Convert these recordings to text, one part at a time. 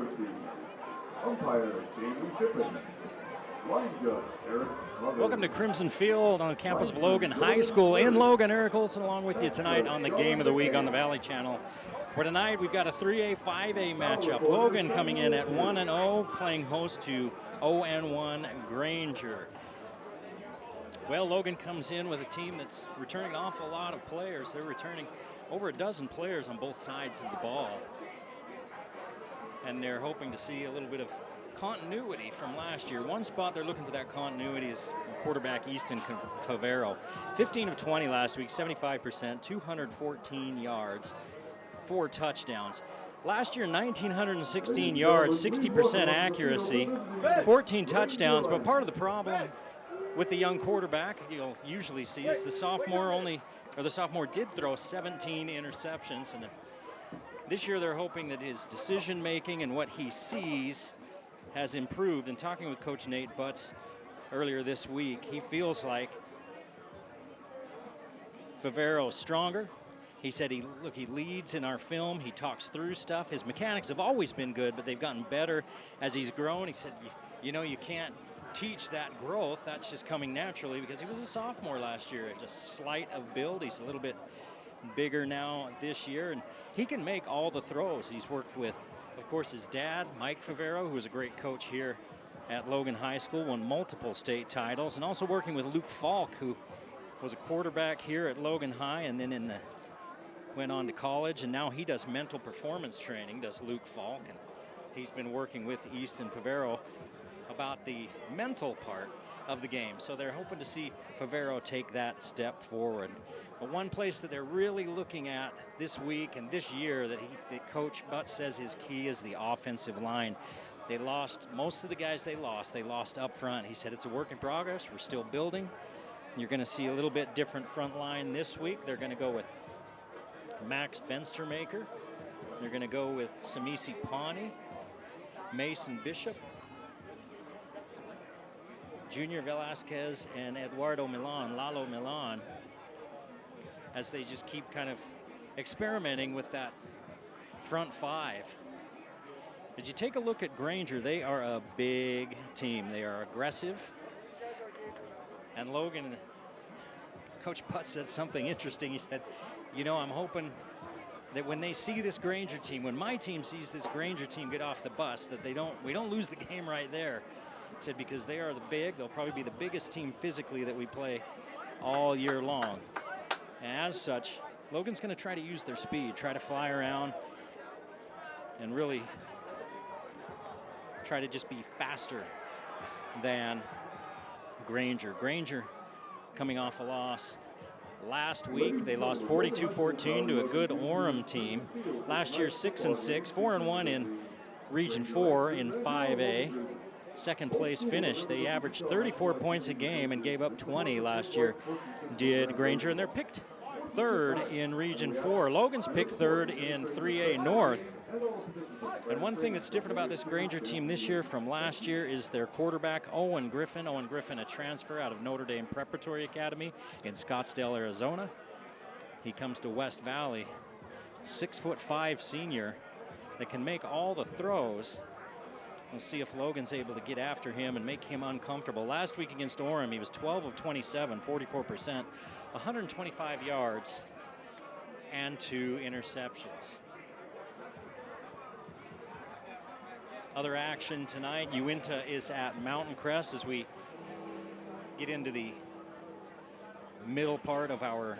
University. Umpire, Jamie Tippin. Line judge, Eric Mother. Welcome to Crimson Field on the campus of Logan High School in Logan. Eric Olson along with you tonight on the Game of the Week on the Valley Channel. For tonight, we've got a 3A, 5A matchup. Logan coming in at 1-0, playing host to 0-1 Granger. Well, Logan comes in with a team that's returning an awful lot of players. They're returning over a dozen players on both sides of the ball. And they're hoping to see a little bit of continuity from last year. One spot they're looking for that continuity is quarterback Easton Favero. 15 of 20 last week, 75%, 214 yards, 4 touchdowns. Last year, 1,916 yards, 60% accuracy, 14 touchdowns. But part of the problem with the young quarterback, you'll usually see, is the sophomore did throw 17 interceptions. And this year they're hoping that his decision making and what he sees has improved. And talking with Coach Nate Butts earlier this week, he feels like Favero is stronger. He said he leads in our film. He talks through stuff. His mechanics have always been good, but they've gotten better as he's grown. He said, you know, you can't teach that growth. That's just coming naturally because he was a sophomore last year. Just slight of build. He's a little bit bigger now this year, and he can make all the throws. He's worked with, of course, his dad, Mike Favero, who was a great coach here at Logan High School, won multiple state titles, and also working with Luke Falk, who was a quarterback here at Logan High and then went on to college, and now he does mental performance training, does Luke Falk, and he's been working with Easton Favero about the mental part of the game. So they're hoping to see Favero take that step forward. But one place that they're really looking at this week and this year that Coach Butts says is key is the offensive line. They lost most of the guys they lost up front. He said it's a work in progress. We're still building. You're going to see a little bit different front line this week. They're going to go with Max Fenstermaker. They're going to go with Samisi Pawnee, Mason Bishop, Junior Velasquez, and Eduardo Lalo Milan, as they just keep kind of experimenting with that front five. Did you take a look at Granger? They are a big team. They are aggressive. And Logan, Coach Butts said something interesting. He said, you know, I'm hoping that when they see this Granger team, when my team sees this Granger team get off the bus, that we don't lose the game right there. He said because they are they'll probably be the biggest team physically that we play all year long. And as such, Logan's going to try to use their speed, try to fly around, and really try to just be faster than Granger. Granger coming off a loss last week. They lost 42-14 to a good Orem team. Last year, 6-6, 4-1 in Region 4 in 5A. Second place finish. They averaged 34 points a game and gave up 20 last year, did Granger, and they're picked third in Region 4. Logan's picked third in 3A North. And one thing that's different about this Granger team this year from last year is their quarterback, Owen Griffin. Owen Griffin, a transfer out of Notre Dame Preparatory Academy in Scottsdale, Arizona. He comes to West Valley, 6'5" senior that can make all the throws. We'll see if Logan's able to get after him and make him uncomfortable. Last week against Orem, he was 12 of 27, 44%, 125 yards, and 2 interceptions. Other action tonight, Uinta is at Mountain Crest as we get into the middle part of our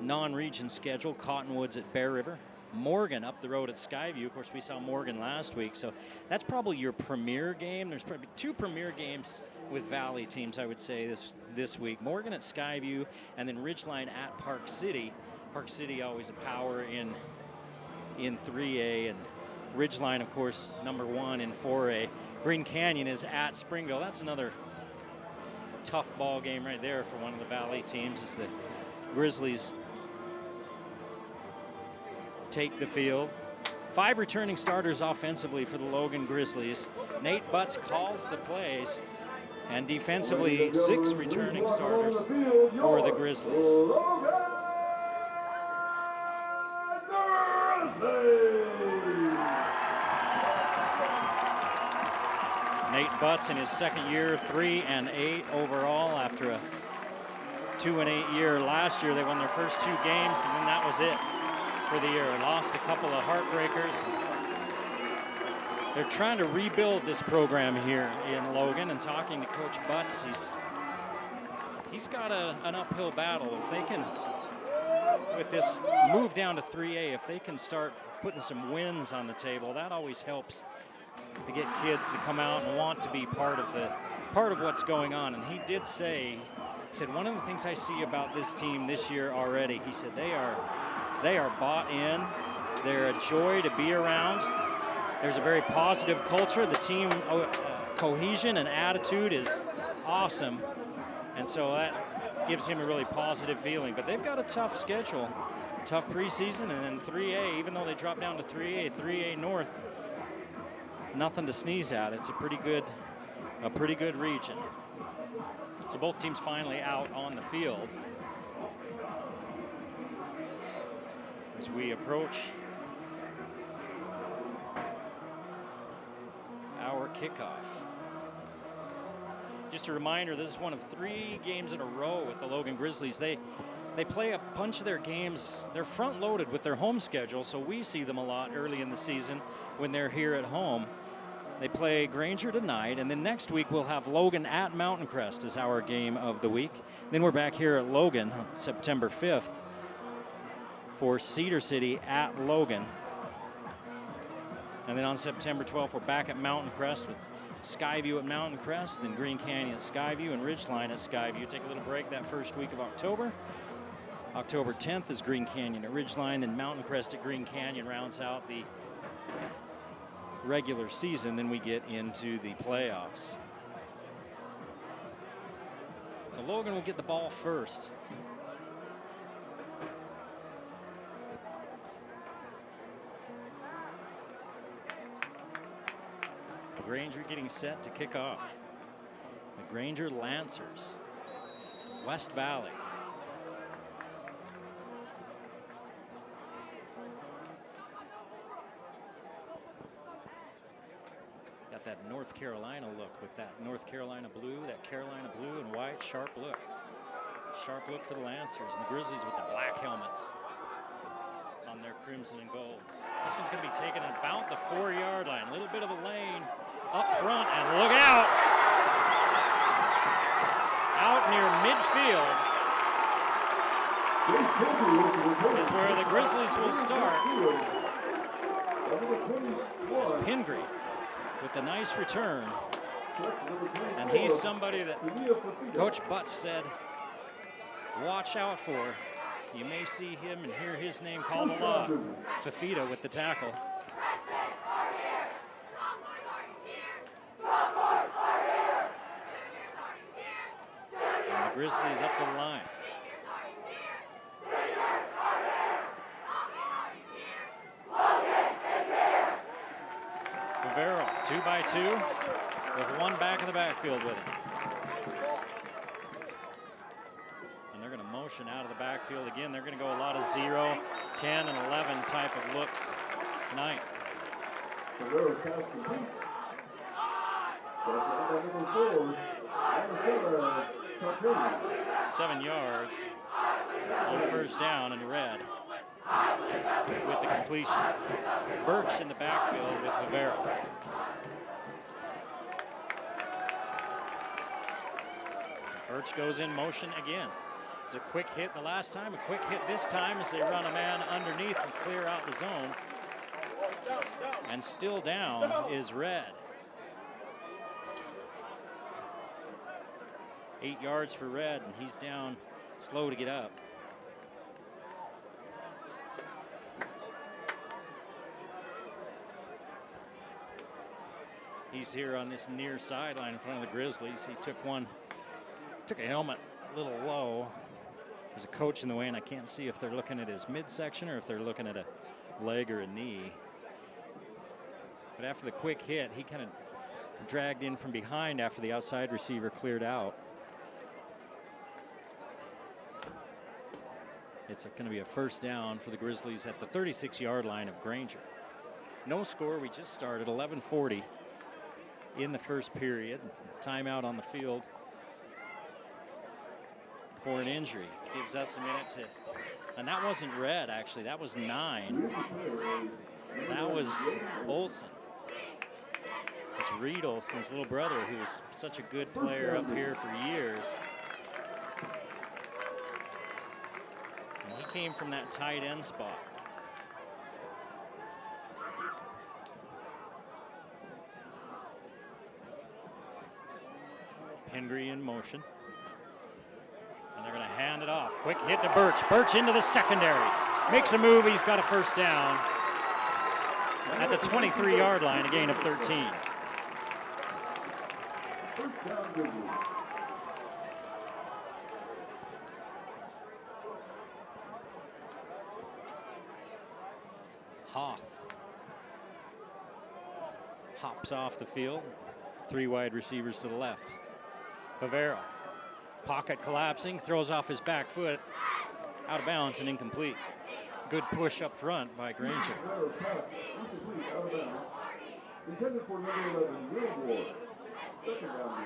non-region schedule. Cottonwoods at Bear River. Morgan up the road at Skyview. Of course, we saw Morgan last week, so that's probably your premier game. There's probably 2 premier games with Valley teams, I would say, this week. Morgan at Skyview, and then Ridgeline at Park City. Park City always a power in 3A, and Ridgeline, of course, number 1 in 4A. Green Canyon is at Springville. That's another tough ball game right there for one of the Valley teams, as the Grizzlies take the field. 5 returning starters offensively for the Logan Grizzlies. Nate Butts calls the plays, and defensively 6 returning starters for the Grizzlies. Nate Butts in his second year, 3-8 overall after a 2-8 year last year. They won their first 2 games, and then that was it for the year. Lost a couple of heartbreakers. They're trying to rebuild this program here in Logan, and talking to Coach Butts, he's got an uphill battle. If they can, with this move down to 3A, if they can start putting some wins on the table, that always helps to get kids to come out and want to be part of what's going on. And he did say, he said, one of the things I see about this team this year already, he said they are bought in. They're a joy to be around. There's a very positive culture. The team cohesion and attitude is awesome. And so that gives him a really positive feeling. But they've got a tough schedule, tough preseason, and then 3A, even though they dropped down to 3A North, nothing to sneeze at. It's a pretty good region. So both teams finally out on the field as we approach our kickoff. Just a reminder, this is one of 3 games in a row with the Logan Grizzlies. They play a bunch of their games. They're front loaded with their home schedule, so we see them a lot early in the season when they're here at home. They play Granger tonight, and then next week we'll have Logan at Mountain Crest as our game of the week. Then we're back here at Logan on September 5th for Cedar City at Logan. And then on September 12th, we're back at Mountain Crest with Skyview at Mountain Crest, then Green Canyon at Skyview, and Ridgeline at Skyview. Take a little break that first week of October. October 10th is Green Canyon at Ridgeline, then Mountain Crest at Green Canyon rounds out the regular season. Then we get into the playoffs. So Logan will get the ball first. Granger getting set to kick off. The Granger Lancers, West Valley. Got that North Carolina look with that North Carolina blue, that Carolina blue and white, sharp look. Sharp look for the Lancers, and the Grizzlies with the black helmets on their crimson and gold. This one's going to be taken at about the 4-yard line. A little bit of a lane up front, and look out! Out near midfield is where the Grizzlies will start. It's Pingree with a nice return. And he's somebody that Coach Butts said, watch out for. You may see him and hear his name called a lot. Fafita with the tackle. And the Grizzlies up to the line. Favero, 2-by-2, with one back in the backfield with him. And they're going to motion out of the backfield again. They're going to go a lot of 0, 10, and 11 type of looks tonight. 7 yards on first down in red with the completion. Birch in the backfield with Favero. Birch goes in motion again. It was a quick hit the last time, a quick hit this time as they run a man underneath and clear out the zone. And still down is Red. 8 yards for Red, and he's down slow to get up. He's here on this near sideline in front of the Grizzlies. He took a helmet a little low. There's a coach in the way, and I can't see if they're looking at his midsection or if they're looking at a leg or a knee. But after the quick hit, he kind of dragged in from behind after the outside receiver cleared out. It's going to be a first down for the Grizzlies at the 36-yard line of Granger. No score, we just started, 11:40 in the first period. Timeout on the field for an injury. Gives us a minute to, and that wasn't red actually, that was 9. That was Olsen. It's Reed Olsen's little brother, who's such a good player up here for years. And he came from that tight end spot. Pingree in motion. And they're going to hand it off. Quick hit to Birch. Birch into the secondary. Makes a move. He's got a first down at the 23-yard line, a gain of 13. Hoth hops off the field. 3 wide receivers to the left. Favero, pocket collapsing, throws off his back foot, out of bounds and incomplete. Good push up front by Granger. Intended for number 11, Will Ward. Second down.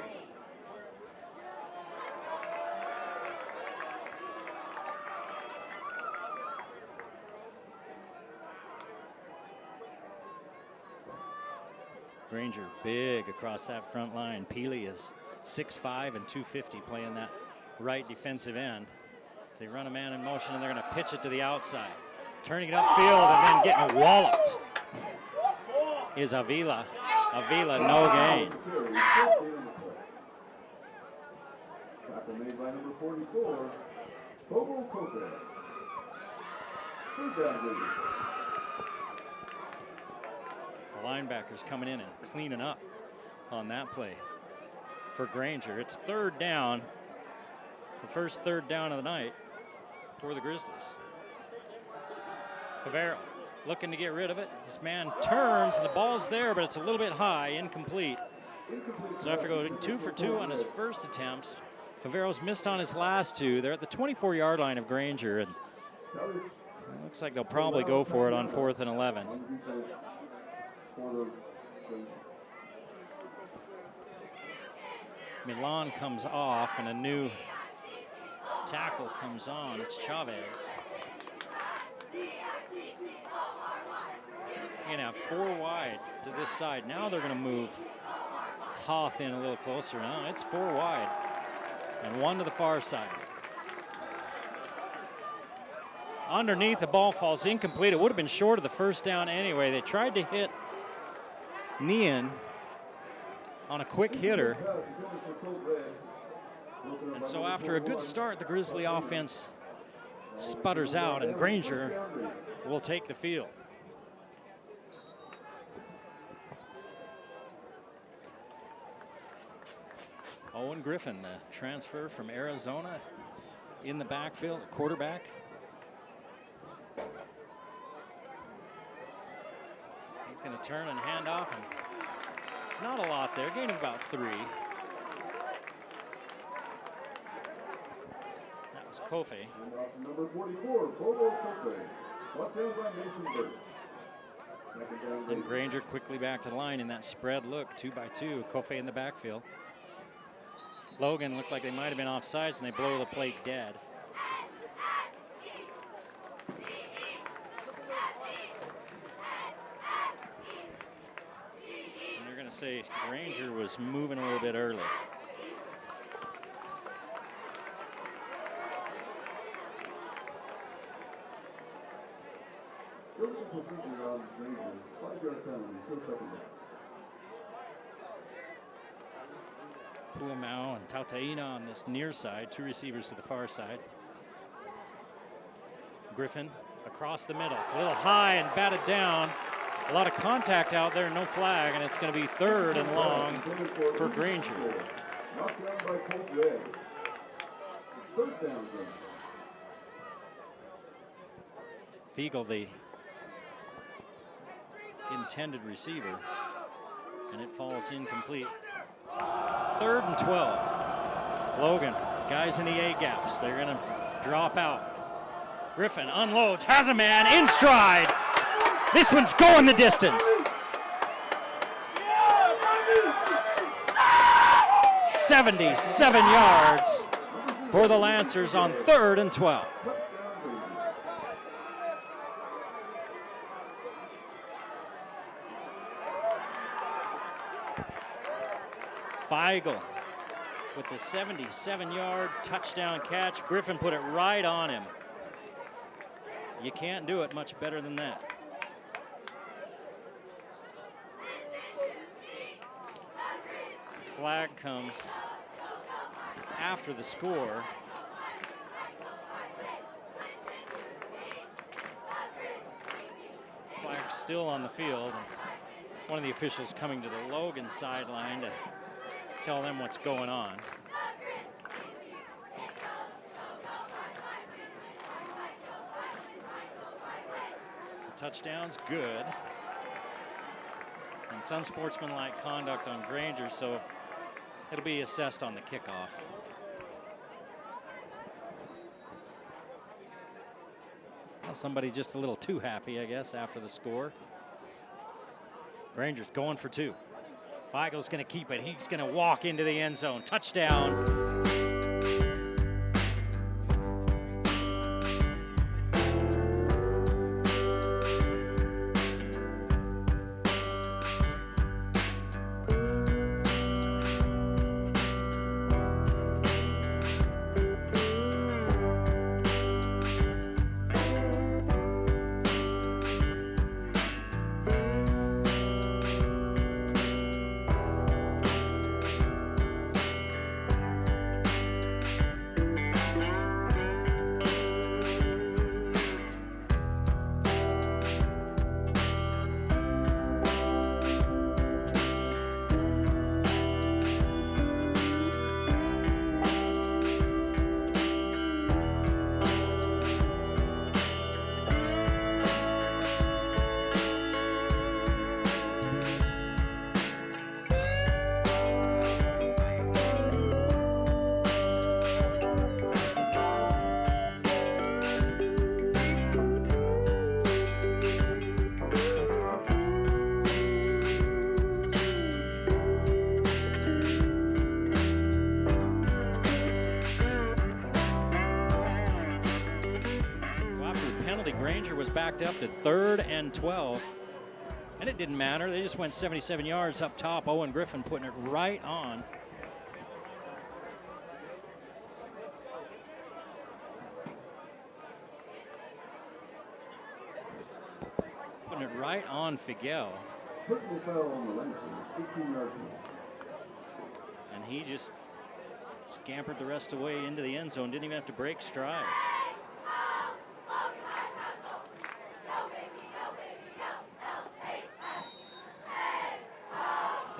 Granger big across that front line. Peely is 6'5" and 250 playing that right defensive end. So they run a man in motion and they're going to pitch it to the outside. Turning it upfield and then getting walloped is Avila. Avila, no gain. Tackle made by number 44, Bobo Cote. Third down, Granger. The linebackers coming in and cleaning up on that play for Granger. It's third down, the first third down of the night for the Grizzlies. Favero looking to get rid of it. His man turns and the ball's there, but it's a little bit high, incomplete. So after going 2 for 2 on his first attempts, Favero's missed on his last 2. They're at the 24-yard line of Granger, and it looks like they'll probably go for it on 4th and 11. Milan comes off and a new tackle comes on. It's Chavez. You're gonna have 4 wide to this side. Now they're gonna move Hoth in a little closer. Now it's 4 wide and 1 to the far side. Underneath, the ball falls incomplete. It would have been short of the first down anyway. They tried to hit Nian on a quick hitter. And so after a good start, the Grizzly offense sputters out, and Granger will take the field. Owen Griffin, the transfer from Arizona, in the backfield, a quarterback. He's going to turn and hand off, and not a lot there, gaining about 3. That was Kofi. Number 44, Bobo Kofi. Brought down by Mason Birch. Second down, And Granger quickly back to the line in that spread look, 2 by 2. Kofi in the backfield. Logan looked like they might have been offsides, and they blow the play dead. And you're going to say Granger was moving a little bit early. Puamau and Tautaina on this near side, 2 receivers to the far side. Griffin across the middle. It's a little high and batted down. A lot of contact out there, no flag, and it's going to be 3rd and long for Granger. Knocked down by Colt Red. First down, Granger. Fiegel, the intended receiver, and it falls incomplete. 3rd and 12. Logan, guys in the A gaps. They're going to drop out. Griffin unloads, has a man in stride. This one's going the distance. 77 yards for the Lancers on 3rd and 12. Feigl with the 77-yard touchdown catch. Griffin put it right on him. You can't do it much better than that. Flag comes after the score. Flag still on the field. One of the officials coming to the Logan sideline to tell them what's going on. The touchdown's good. And some unsportsmanlike conduct on Granger, so it'll be assessed on the kickoff. Well, somebody just a little too happy, I guess, after the score. Granger's going for 2. Feigl's going to keep it. He's going to walk into the end zone. Touchdown. Granger was backed up to 3rd and 12, and it didn't matter. They just went 77 yards up top. Owen Griffin putting it right on. Putting it right on Feigl. And he just scampered the rest of the way into the end zone. Didn't even have to break stride.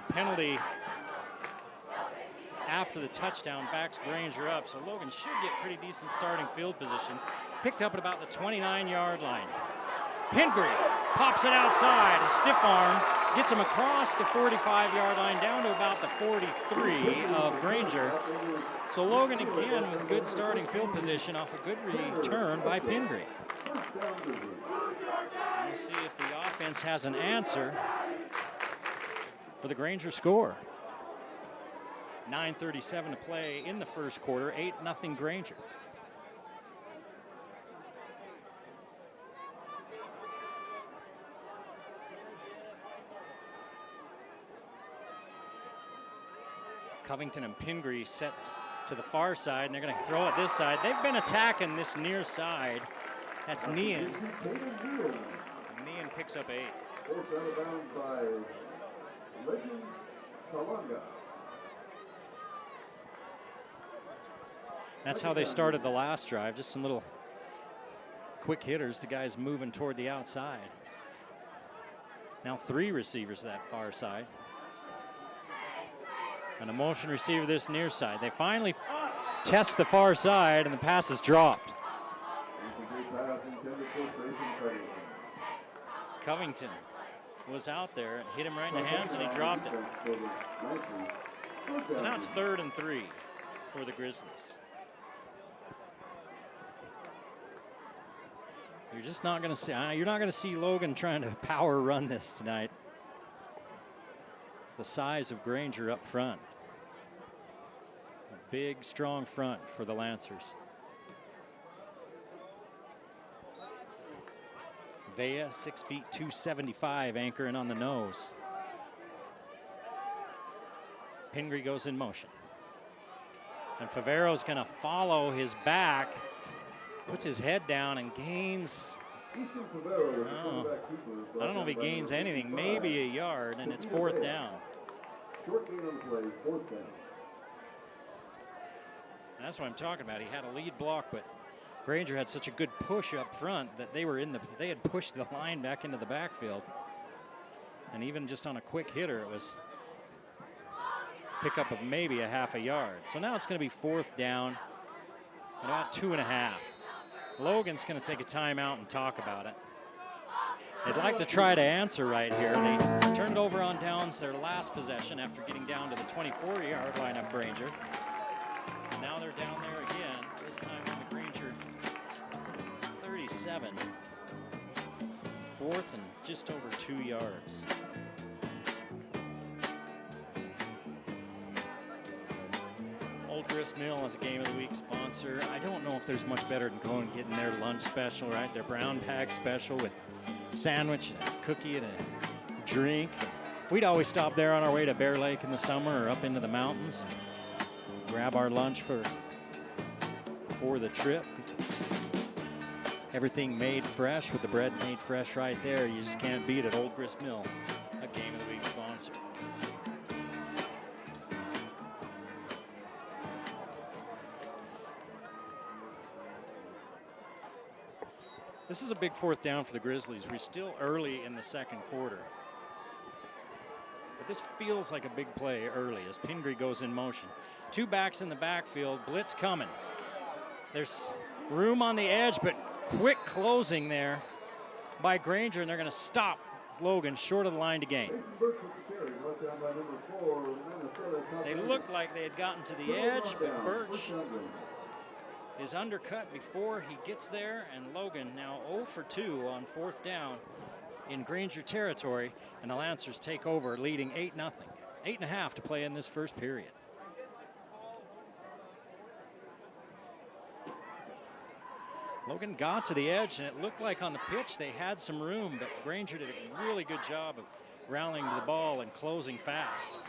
Penalty after the touchdown backs Granger up, so Logan should get pretty decent starting field position. Picked up at about the 29-yard line. Pingree pops it outside. A stiff arm gets him across the 45-yard line down to about the 43 of Granger. So Logan again with good starting field position off a good return by Pingree. We'll see if the offense has an answer for the Granger score. 9:37 to play in the first quarter, 8-0 Granger. Covington and Pingree set to the far side, and they're going to throw it this side. They've been attacking this near side. That's Nean. Nean picks up 8. Forced out of bounds by That's how they started the last drive. Just some little quick hitters. The guys moving toward the outside. Now 3 receivers that far side. And a motion receiver this near side. They finally test the far side, and the pass is dropped. Covington was out there and hit him right in the hands, and he dropped it. So now it's 3rd and 3 for the Grizzlies. You're just not going to see. You're not going to see Logan trying to power run this tonight. The size of Granger up front. big, strong front for the Lancers. Vea, 6 feet 275, anchoring on the nose. Pingree goes in motion. And Favero's going to follow his back, puts his head down and gains, I don't know if he gains anything, maybe a yard, and it's 4th down. Short gain on the play, 4th down. That's what I'm talking about. He had a lead block, but Granger had such a good push up front that they had pushed the line back into the backfield. And even just on a quick hitter, it was pickup of maybe a half a yard. So now it's going to be 4th down, about 2.5. Logan's going to take a timeout and talk about it. They'd like to try to answer right here. They turned it over on downs their last possession after getting down to the 24-yard line of Granger. And now they're down there again, this time on the Granger 37. 4th and just over 2 yards. Old Grist Mill is a Game of the Week sponsor. I don't know if there's much better than going and getting their lunch special, right? Their brown bag special with sandwich, and a cookie, and a drink. We'd always stop there on our way to Bear Lake in the summer or up into the mountains. Grab our lunch for the trip. Everything made fresh with the bread made fresh right there. You just can't beat it. Old Grist Mill, a Game of the Week sponsor. This is a big 4th down for the Grizzlies. We're still early in the 2nd quarter. But this feels like a big play early as Pingree goes in motion. 2 backs in the backfield, blitz coming. There's room on the edge, but quick closing there by Granger, and they're going to stop Logan short of the line to gain. They looked like they had gotten to the edge, but Birch is undercut before he gets there, and Logan now 0 for 2 on 4th down in Granger territory, and the Lancers take over, leading 8-0. 8.5 to play in this first period. Logan got to the edge, and it looked like on the pitch they had some room, but Granger did a really good job of rallying to the ball and closing fast.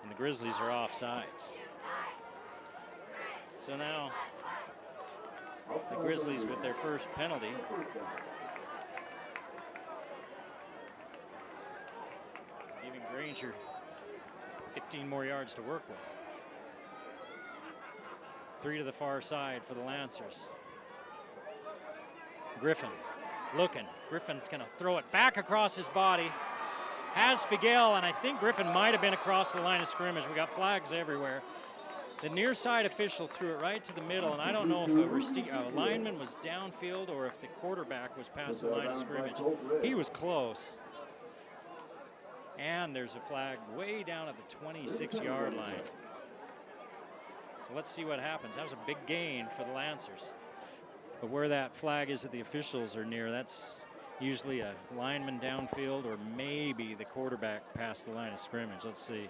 And the Grizzlies are offsides. So now the Grizzlies with their first penalty. Giving Granger 15 more yards to work with. 3 to the far side for the Lancers. Griffin looking. Griffin's going to throw it back across his body. Has Figuel, and I think Griffin might have been across the line of scrimmage. We got flags everywhere. The near side official threw it right to the middle, and I don't know if a lineman was downfield or if the quarterback was past the line of scrimmage. He was close. And there's a flag way down at the 26-yard line. So let's see what happens. That was a big gain for the Lancers. But where that flag is that the officials are near, that's usually a lineman downfield or maybe the quarterback past the line of scrimmage. Let's see.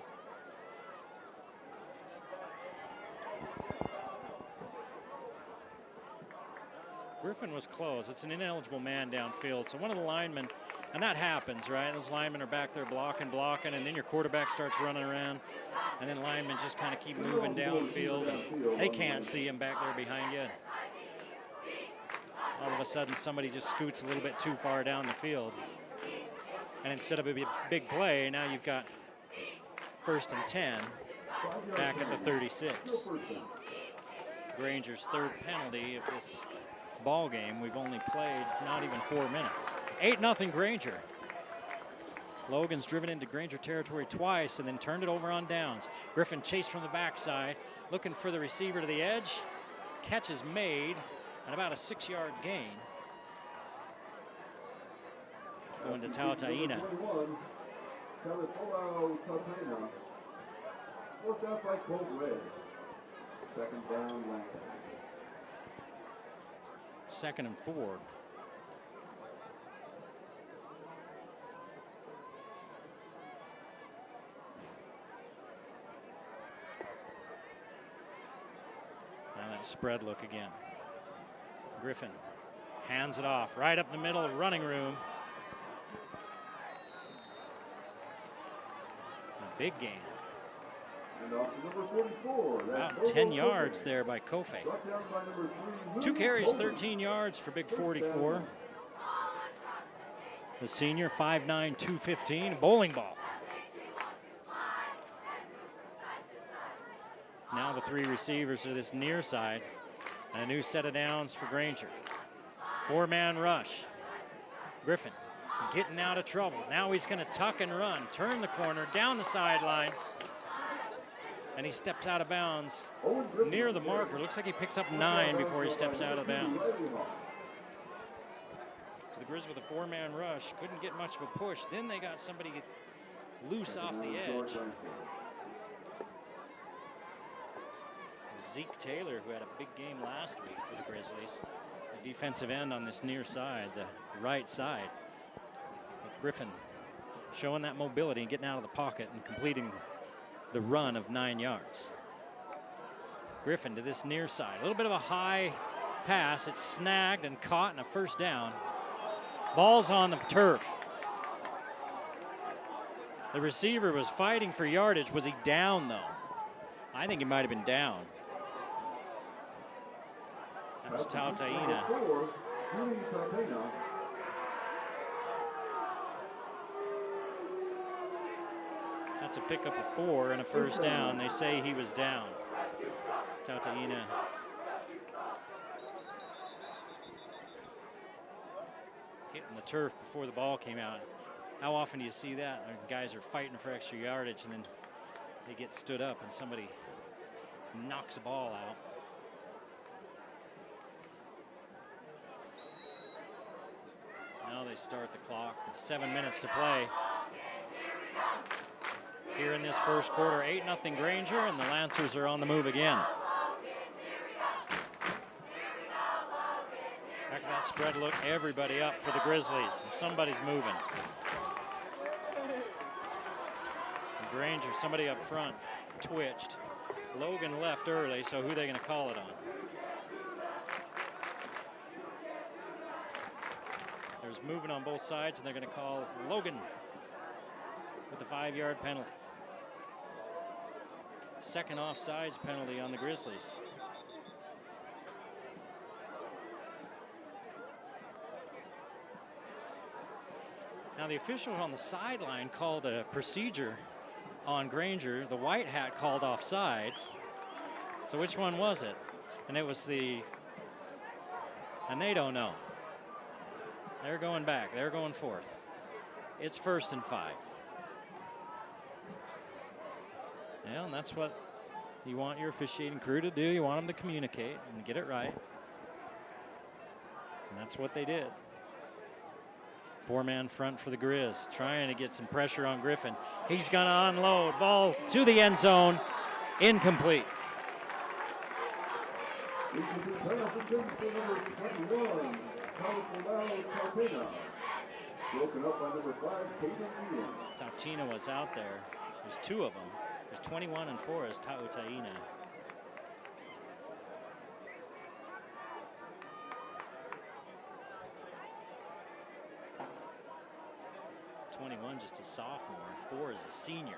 Griffin was close. It's an ineligible man downfield. So one of the linemen, and that happens, right? Those linemen are back there blocking, and then your quarterback starts running around, and then linemen just kind of keep moving downfield, and they can't see him back there behind you. All of a sudden, somebody just scoots a little bit too far down the field. And instead of a big play, now you've got 1st and 10 back at the 36. Granger's 3rd penalty of this ball game. We've only played not even 4 minutes. 8-0 Granger. Logan's driven into Granger territory twice and then turned it over on downs. Griffin chased from the backside, looking for the receiver to the edge. Catch is made, and about a 6-yard gain. Going to Tautaina. Worked out by Colt Red. 2nd down, Lancers. 2nd and 4. Spread look again. Griffin hands it off right up the middle, running room. A big gain. And off to number 44. About 10 yards there by Kofe. 2 carries, 13 yards for big 44. The senior, 5'9", 215, bowling ball. Now the 3 receivers to this near side. And a new set of downs for Granger. 4-man rush. Griffin getting out of trouble. Now he's going to tuck and run, turn the corner, down the sideline. And he steps out of bounds near the marker. Looks like he picks up 9 before he steps out of bounds. So the Grizz with a 4-man rush couldn't get much of a push. Then they got somebody loose off the edge. Zeke Taylor, who had a big game last week for the Grizzlies. The defensive end on this near side, the right side. But Griffin showing that mobility and getting out of the pocket and completing the run of 9 yards. Griffin to this near side. A little bit of a high pass. It's snagged and caught in a first down. Ball's on the turf. The receiver was fighting for yardage. Was he down, though? I think he might have been down. That was Tautaina. That's a pickup of 4 and a first down. They say he was down. Tautaina. Hitting the turf before the ball came out. How often do you see that? Guys are fighting for extra yardage and then they get stood up and somebody knocks the ball out. Now they start the clock. 7 minutes to play. Here in this first quarter, 8-0 Granger, and the Lancers are on the move again. Back to that spread look, everybody up for the Grizzlies. And somebody's moving. And Granger, somebody up front, twitched. Logan left early, so who are they going to call it on? There's movement on both sides, and they're going to call Logan with the 5-yard penalty. Second offsides penalty on the Grizzlies. Now the official on the sideline called a procedure on Granger. The white hat called offsides. So which one was it? And it was and they don't know. They're going back, they're going forth. It's 1st and 5. Yeah, and that's what you want your officiating crew to do. You want them to communicate and get it right. And that's what they did. 4-man front for the Grizz, trying to get some pressure on Griffin. He's going to unload. Ball to the end zone. Incomplete. Tautaina was out there. There's 2 of them. There's 21 and 4 is Tautaina. Just a sophomore, 4 is a senior.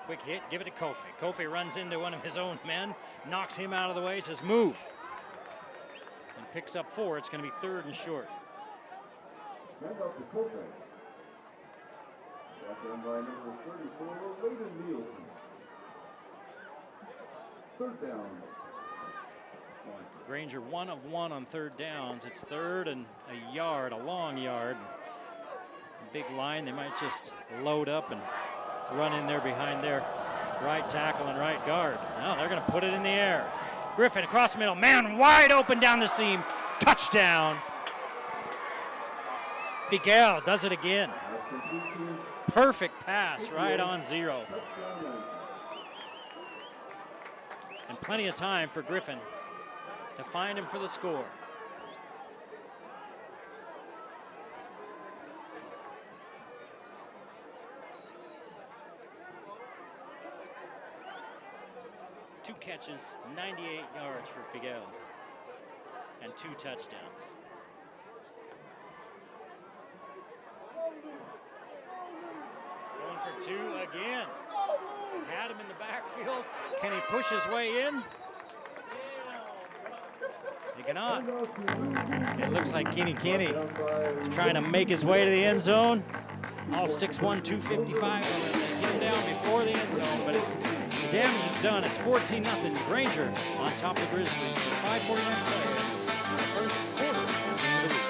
Quick hit, give it to Kofe. Kofe runs into one of his own men, knocks him out of the way, says move. And picks up 4. It's going to be 3rd and short. Hand off to Kofe. Back down by number 34, Layden Nielsen. 3rd down. Granger 1 of 1 on 3rd downs. It's 3rd and a yard, a long yard. Big line, they might just load up and run in there behind their right tackle and right guard. Now they're going to put it in the air. Griffin across the middle, man wide open down the seam, touchdown. Figuel does it again. Perfect pass right on 0. And plenty of time for Griffin to find him for the score. 2 catches, 98 yards for Figueroa, and 2 touchdowns. Going for 2 again. Had him in the backfield. Can he push his way in? He cannot. It looks like Kenny is trying to make his way to the end zone. All 6'1", 255. Get him down before the end zone, but the damage is done. It's 14-0. Granger on top of the Grizzlies with 5:49 play in the first quarter of the game of the week.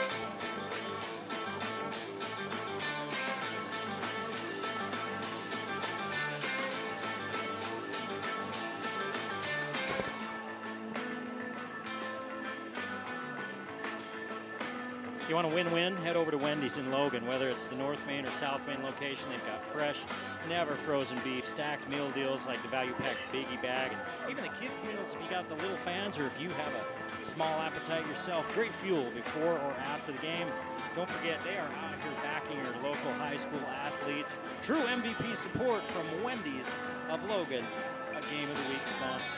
If you want a win-win, head over to Wendy's in Logan. Whether it's the North Main or South Main location, they've got fresh, never frozen beef, stacked meal deals like the value pack biggie bag, and even the kids meals if you got the little fans or if you have a small appetite yourself. Great fuel before or after the game. Don't forget, they are out here backing your local high school athletes. True MVP support from Wendy's of Logan, a Game of the Week sponsor.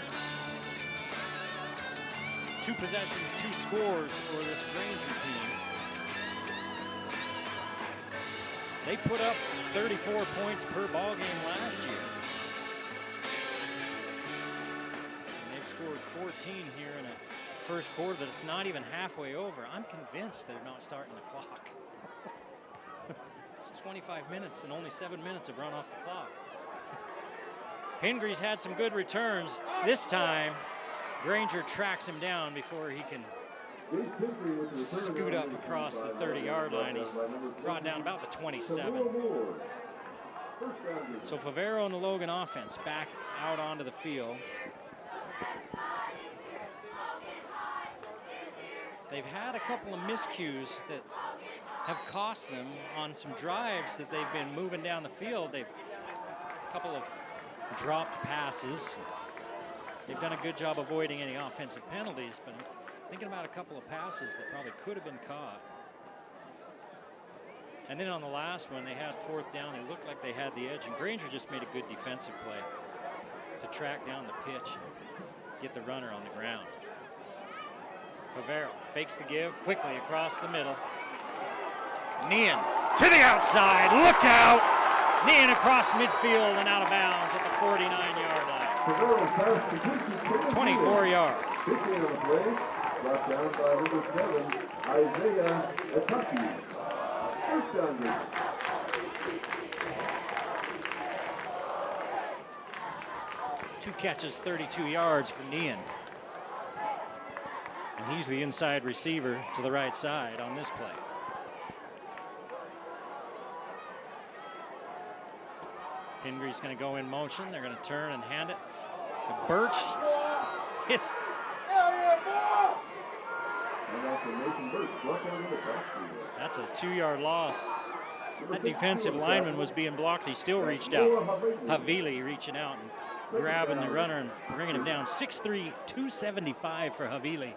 2 possessions, 2 scores for this Granger team. They put up 34 points per ball game last year. And they've scored 14 here in a first quarter that it's not even halfway over. I'm convinced they're not starting the clock. It's 25 minutes and only 7 minutes have run off the clock. Pingree's had some good returns. This time, Granger tracks him down before he can scoot up across the 30-yard line. He's brought down about the 27. So Favero and the Logan offense back out onto the field. They've had a couple of miscues that have cost them on some drives that they've been moving down the field. They've a couple of dropped passes. They've done a good job avoiding any offensive penalties, but I'm thinking about a couple of passes that probably could have been caught. And then on the last one, they had 4th down. They looked like they had the edge, and Granger just made a good defensive play to track down the pitch and get the runner on the ground. Favero fakes the give quickly across the middle. Nian to the outside. Look out! Nian across midfield and out of bounds at the 49-yard line. 24 yards. Brought down by number 7, Isaiah Ataki. First down. 2 catches, 32 yards for Nian. And he's the inside receiver to the right side on this play. Pingree's going to go in motion. They're going to turn and hand it to Birch. That's a 2-yard loss. That defensive lineman was being blocked. He still reached out. Havili reaching out and grabbing the runner and bringing him down. 6'3", 275 for Havili.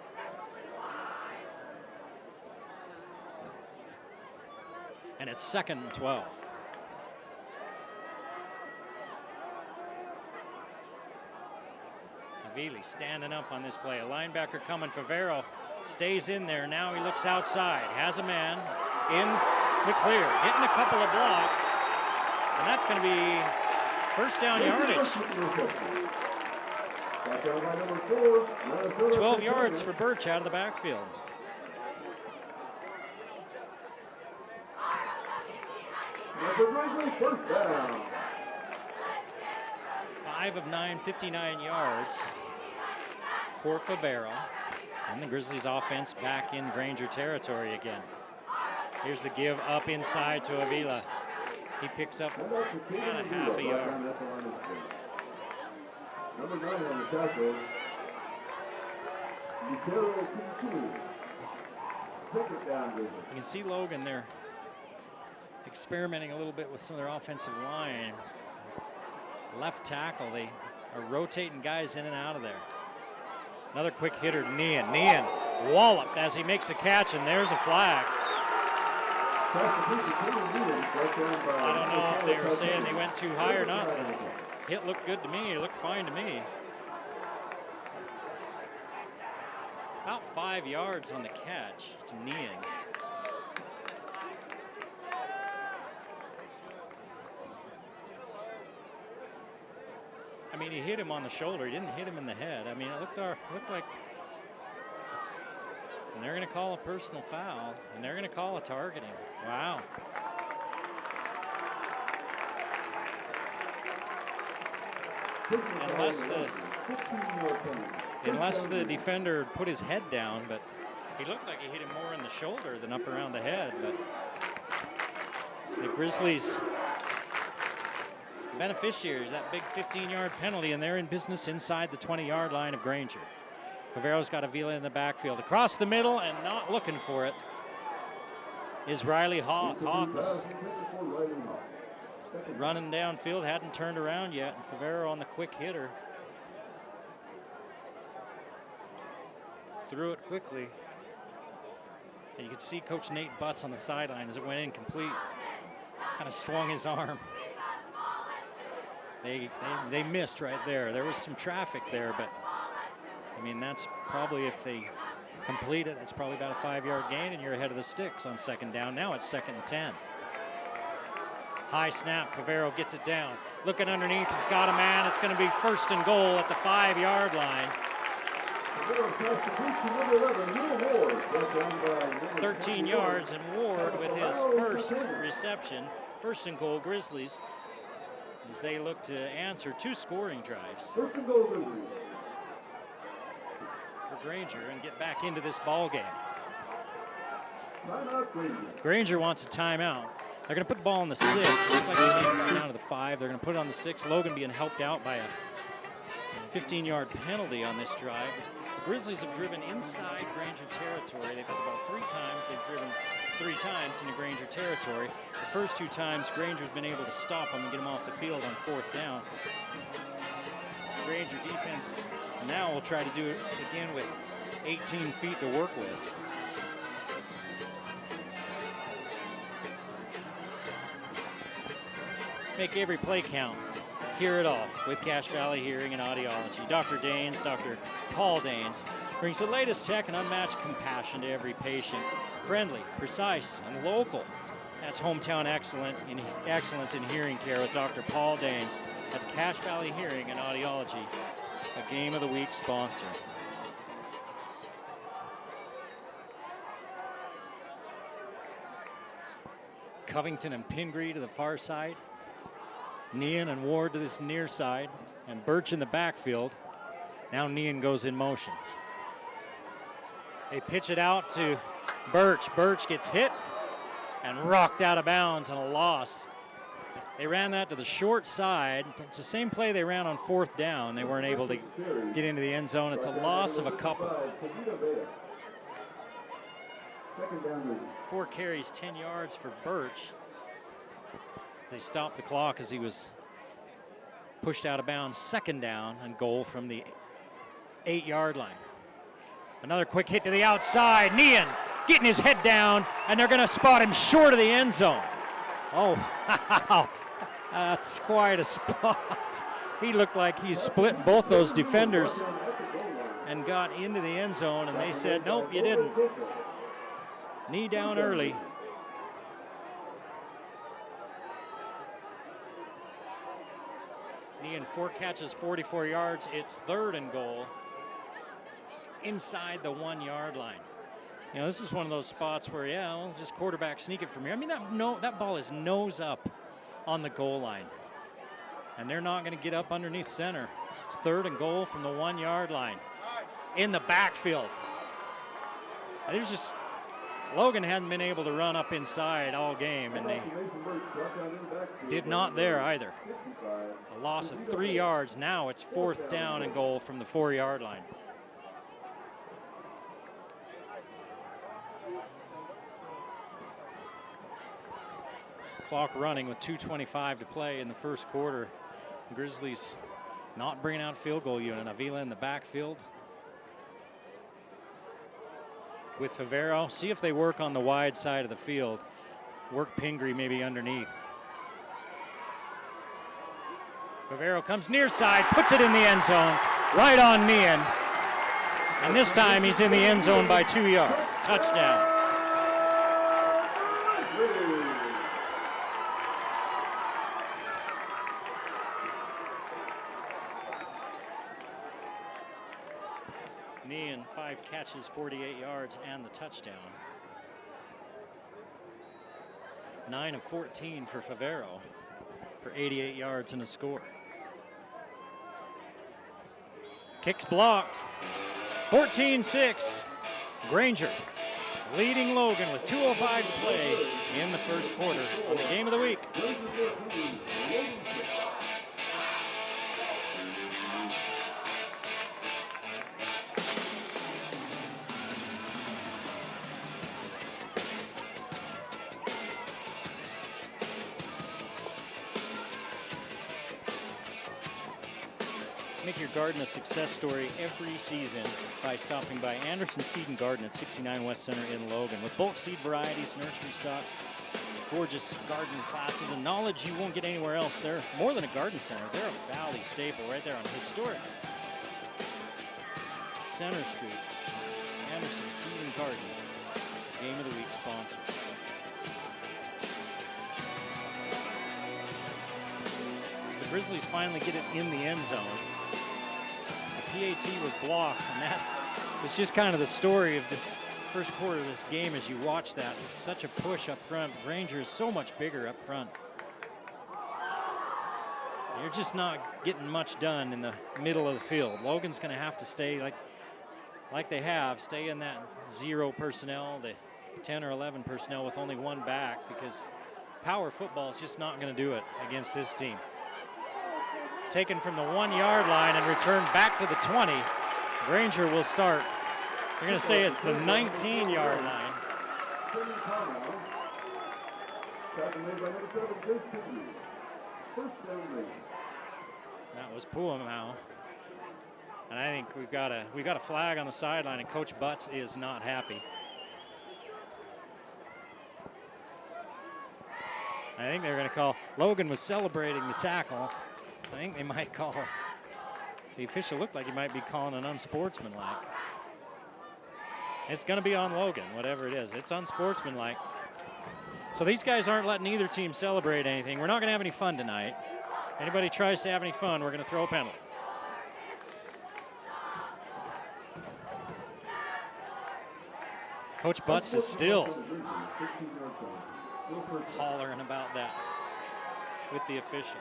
And it's 2nd and 12. Havili standing up on this play. A linebacker coming. Favero stays in there. Now he looks outside. Has a man in the clear. Hitting a couple of blocks. And that's going to be first down yardage. 12 yards for Birch out of the backfield. First down. 5 of 9, 59 yards for Favero. And the Grizzlies offense back in Granger territory again. Here's the give up inside to Avila. He picks up about a half a yard. Number 9 on the tackle. Second down. You can see Logan there experimenting a little bit with some of their offensive line. Left tackle, they are rotating guys in and out of there. Another quick hitter, Nian. Nian walloped as he makes a catch, and there's a flag. I don't know if they were saying they went too high or not. The hit looked good to me. It looked fine to me. About 5 yards on the catch to Nian. I mean, he hit him on the shoulder. He didn't hit him in the head. I mean, it looked like. And they're going to call a personal foul, and they're going to call a targeting. Wow. Unless the defender put his head down, but he looked like he hit him more in the shoulder than up around the head. But the Grizzlies beneficiaries, that big 15-yard penalty, and they're in business inside the 20-yard line of Granger. Favero's got Avila in the backfield. Across the middle and not looking for it is Riley Hoth. Hoth is running downfield, hadn't turned around yet, and Favero on the quick hitter. Threw it quickly. And you could see Coach Nate Butts on the sideline as it went incomplete. Kind of swung his arm. They missed right there. There was some traffic there, but I mean, that's probably, if they complete it, that's probably about a 5-yard gain, and you're ahead of the sticks on second down. Now it's 2nd and 10. High snap, Favero gets it down. Looking underneath, he's got a man. It's going to be 1st and goal at the 5-yard line. 13 yards, and Ward with his first reception. 1st and goal, Grizzlies, as they look to answer 2 scoring drives for Granger and get back into this ball game. Granger wants a timeout. They're going to put the ball on the 6. Looks like they're down to the 5. They're going to put it on the 6. Logan being helped out by a 15-yard penalty on this drive. The Grizzlies have driven inside Granger territory. They've had the ball 3 times. They've driven 3 times into Granger territory. The first 2 times, Granger's been able to stop them and get them off the field on 4th down. Granger defense now will try to do it again with 18 feet to work with. Make every play count. Hear it all with Cache Valley Hearing and Audiology. Dr. Danes, Dr. Paul Danes, brings the latest tech and unmatched compassion to every patient. Friendly, precise, and local. That's hometown excellence in hearing care with Dr. Paul Danes at Cache Valley Hearing and Audiology, a Game of the Week sponsor. Covington and Pingree to the far side. Nian and Ward to this near side, and Birch in the backfield. Now Nian goes in motion. They pitch it out to Birch. Birch gets hit and rocked out of bounds and a loss. They ran that to the short side. It's the same play they ran on 4th down. They weren't able to get into the end zone. It's a loss of a couple. 4 carries, 10 yards for Birch. They stopped the clock as he was pushed out of bounds. 2nd down and goal from the 8-yard line. Another quick hit to the outside. Nian getting his head down, and they're going to spot him short of the end zone. Oh, wow. That's quite a spot. He looked like he split both those defenders and got into the end zone, and they said, nope, you didn't. Knee down early. Nian 4 catches, 44 yards. It's 3rd and goal inside the 1-yard line. You know, this is one of those spots where, yeah, well, just quarterback sneak it from here. I mean, that ball is nose up on the goal line, and they're not going to get up underneath center. It's 3rd and goal from the 1-yard line in the backfield. There's just Logan hadn't been able to run up inside all game, and they did not there either. A loss of 3 yards. Now it's 4th down and goal from the 4-yard line. Clock running with 2:25 to play in the first quarter. Grizzlies not bringing out field goal unit. Avila in the backfield with Favero. See if they work on the wide side of the field. Work Pingree maybe underneath. Favero comes near side, puts it in the end zone, right on Nian. And this time he's in the end zone by 2 yards. Touchdown. Nean, 5 catches, 48 yards, and the touchdown. 9 of 14 for Favero for 88 yards and a score. Kicks blocked. 14-6. Granger leading Logan with 2:05 to play in the first quarter on the game of the week. Make your garden a success story every season by stopping by Anderson Seed and Garden at 69 West Center in Logan. With bulk seed varieties, nursery stock, gorgeous garden classes, and knowledge you won't get anywhere else. They're more than a garden center. They're a valley staple right there on historic Center Street. Anderson Seed and Garden, Game of the Week sponsor. As the Grizzlies finally get it in the end zone. PAT was blocked, and that was just kind of the story of this first quarter of this game as you watch that. There's such a push up front. Granger is so much bigger up front. You're just not getting much done in the middle of the field. Logan's going to have to stay like they have, stay in that 0 personnel, the 10 or 11 personnel with only 1 back, because power football is just not going to do it against this team. Taken from the 1-yard line and returned back to the 20. Granger will start. They're going to say it's the 19-yard line. That was Puamau. And I think we've got a flag on the sideline, and Coach Butts is not happy. I think they're going to call. Logan was celebrating the tackle. I think they might call. The official looked like he might be calling an unsportsmanlike. It's going to be on Logan, whatever it is. It's unsportsmanlike. So these guys aren't letting either team celebrate anything. We're not going to have any fun tonight. Anybody tries to have any fun, we're going to throw a penalty. Coach Butts is still hollering about that with the official.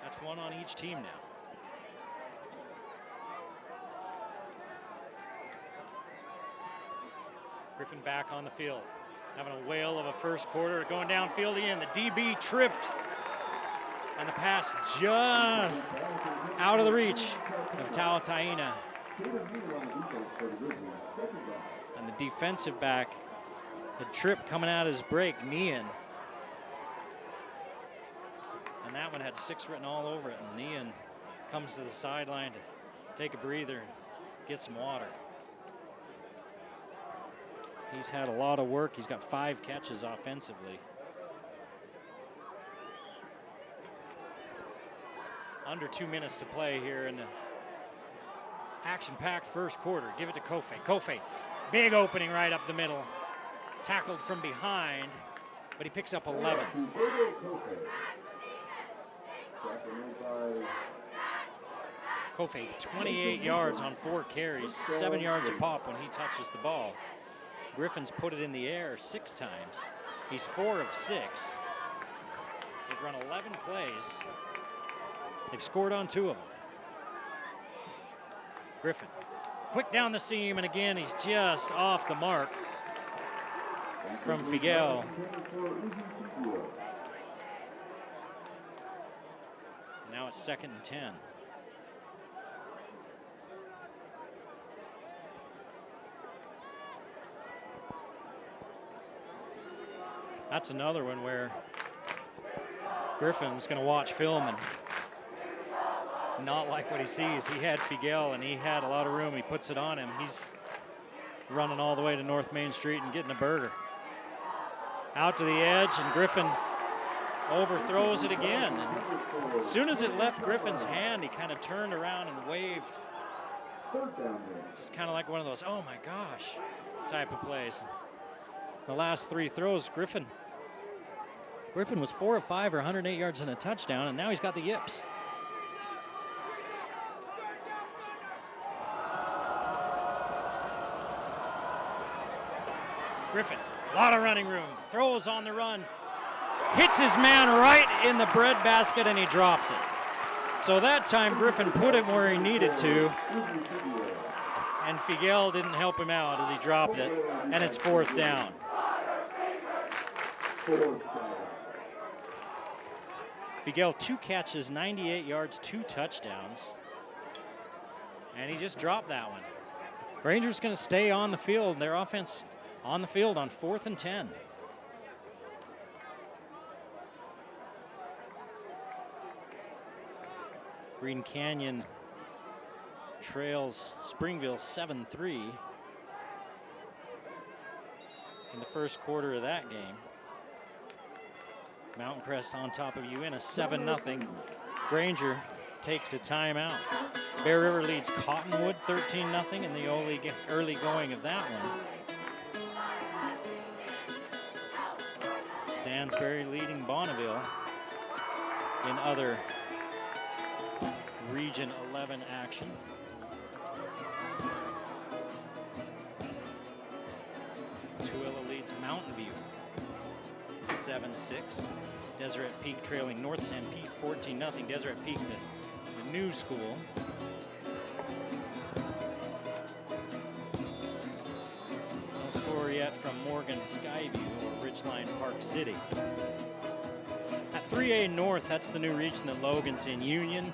That's 1 on each team now. Griffin back on the field, having a whale of a first quarter, going downfield again. The DB tripped, and the pass just out of the reach of Tautaina. And the defensive back, the trip coming out of his break, Nean. And that one had 6 written all over it, and Nean comes to the sideline to take a breather and get some water. He's had a lot of work. He's got 5 catches offensively. Under 2 minutes to play here in the action-packed first quarter. Give it to Kofe. Kofe, big opening right up the middle. Tackled from behind, but he picks up 11. Kofe, 28 yards on 4 carries, 7 yards a pop when he touches the ball. Griffin's put it in the air 6 times. He's 4 of 6. They've run 11 plays. They've scored on 2 of them. Griffin, quick down the seam, and again, he's just off the mark from Figuel. Now it's 2nd and 10. That's another one where Griffin's going to watch film and not like what he sees. He had Figuel, and he had a lot of room. He puts it on him. He's running all the way to North Main Street and getting a burger. Out to the edge, and Griffin overthrows it again. And as soon as it left Griffin's hand, he kind of turned around and waved Third down game. Just kind of like one of those, oh my gosh, type of plays. The last 3 throws, Griffin was 4 of 5 or 108 yards and a touchdown, and now he's got the yips. Griffin, a lot of running room, throws on the run, hits his man right in the breadbasket, and he drops it. So that time Griffin put him where he needed to, and Figuel didn't help him out as he dropped it, and it's 4th down. Figuel 2 catches, 98 yards, 2 touchdowns, and he just dropped that one. Granger's going to stay on the field. Their offense on the field on 4th and 10. Green Canyon trails Springville 7-3 in the first quarter of that game. Mountain Crest on top of Uinta 7-0. Granger takes a timeout. Bear River leads Cottonwood 13-0 in the early going of that one. Stansbury leading Bonneville in other Region 11 action. Tooele leads Mountain View 7-6. Deseret Peak trailing North San Pete 14-0. Deseret Peak, the new school. No score yet from Morgan Skyview or Ridgeline Park City. At 3A North, that's the new region that Logan's in. Union,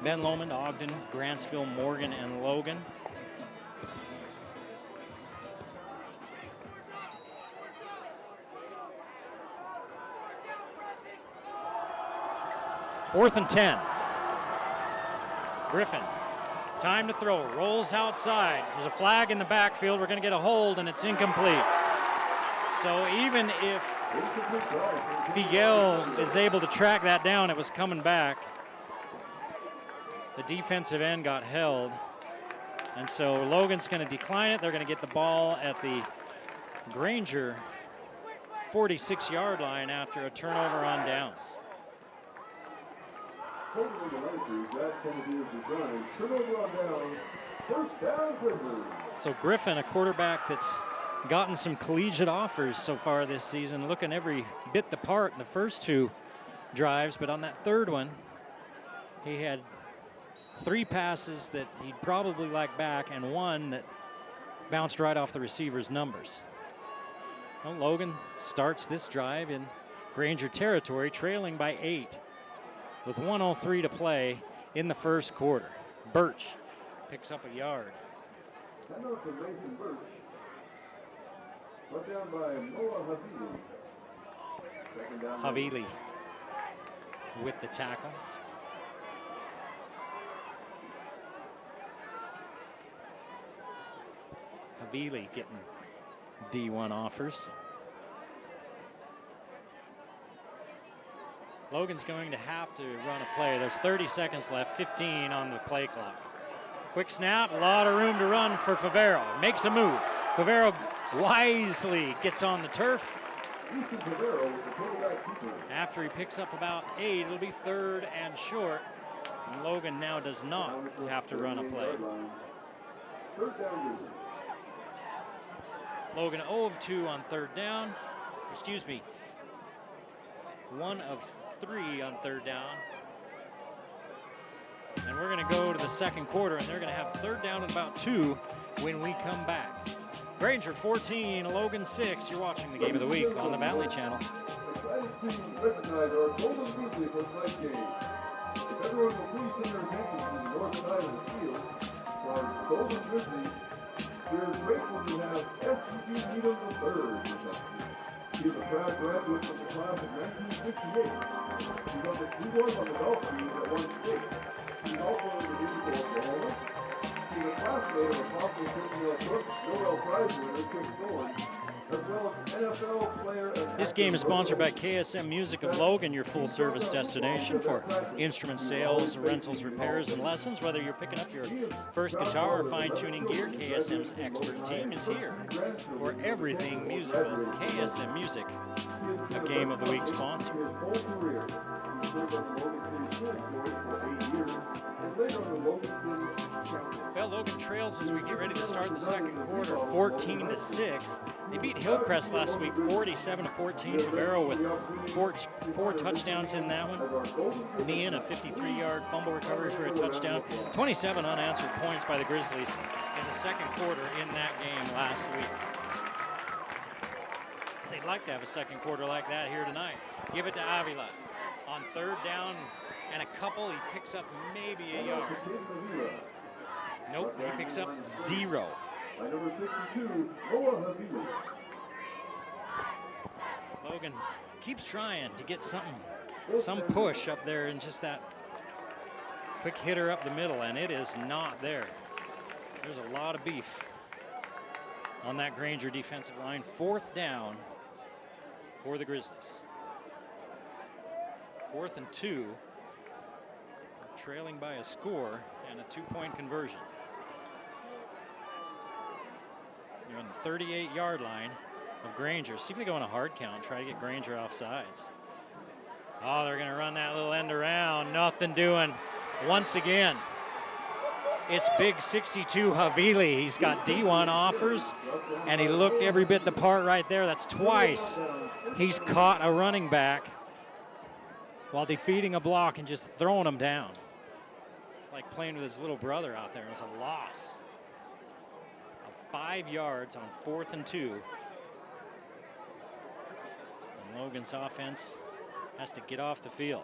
Ben Lomond, Ogden, Grantsville, Morgan, and Logan. Fourth and 10. Griffin, time to throw, rolls outside. There's a flag in the backfield. We're going to get a hold, and it's incomplete. So even if Figuel is able to track that down, it was coming back. The defensive end got held. And so Logan's going to decline it. They're going to get the ball at the Granger 46-yard line after a turnover on downs. So Griffin, a quarterback that's gotten some collegiate offers so far this season, looking every bit the part in the first 2 drives, but on that third one, he had 3 passes that he'd probably like back and 1 that bounced right off the receiver's numbers. Well, Logan starts this drive in Granger territory, trailing by 8 with 1:03 to play in the first quarter. Birch picks up a yard. Havili with the tackle. Havili getting D1 offers. Logan's going to have to run a play. There's 30 seconds left, 15 on the play clock. Quick snap, a lot of room to run for Favero. Makes a move. Favero wisely gets on the turf. After he picks up about 8, it'll be 3rd and short. And Logan now does not have to run a play. Logan 0 of 2 on 3rd down. Excuse me, 1 of 3 on 3rd down. And we're going to go to the second quarter, and they're going to have 3rd down and about 2 when we come back. Granger 14, Logan 6. You're watching the Game of the Week on the Valley Channel. Excited to recognize our Golden Grizzly for tonight's game. If everyone will please turn their attention to the north side of the field, for our Golden Grizzly, we're grateful to have S.C.G. Needham III with us. He's a proud graduate from the class of 1968. He won the 2-1 on the golf team at one state. He's also in the League of Oklahoma. He's a classmate of Apostle Samuel Brooks, Nobel Prize winner Chris Thorne, as well as NFL player and This game is sponsored by KSM Music of Logan, your full-service destination for instrument sales, rentals, repairs, and lessons. Whether you're picking up your first guitar or fine-tuning gear, KSM's expert team is here for everything musical. KSM Music, a Game of the Week sponsor. his whole career. He served on the Logan City School Board for 8 years and later on the Logan City County. Well, Logan trails as we get ready to start the second quarter, 14-6. They beat Hillcrest last week, 47-14. Rivero with four touchdowns in that one. Meehan, a 53-yard fumble recovery for a touchdown. 27 unanswered points by the Grizzlies in the second quarter in that game last week. They'd like to have a second quarter like that here tonight. Give it to Avila. On third down and a couple, he picks up maybe a yard. Nope, he picks up 0. By number 62, Noah Habibi. Logan keeps trying to get some push up there and just that quick hitter up the middle, and it is not there. There's a lot of beef on that Granger defensive line. Fourth down for the Grizzlies. 4th and 2, trailing by a score and a 2-point conversion. You're on the 38-yard line of Granger. See if they go on a hard count, try to get Granger off sides. Oh, they're going to run that little end around. Nothing doing once again. It's big 62 Havili. He's got D1 offers, and he looked every bit the part right there. That's twice he's caught a running back while defeating a block and just throwing him down. It's like playing with his little brother out there. It was a loss of 5 yards on 4th and 2. And Logan's offense has to get off the field.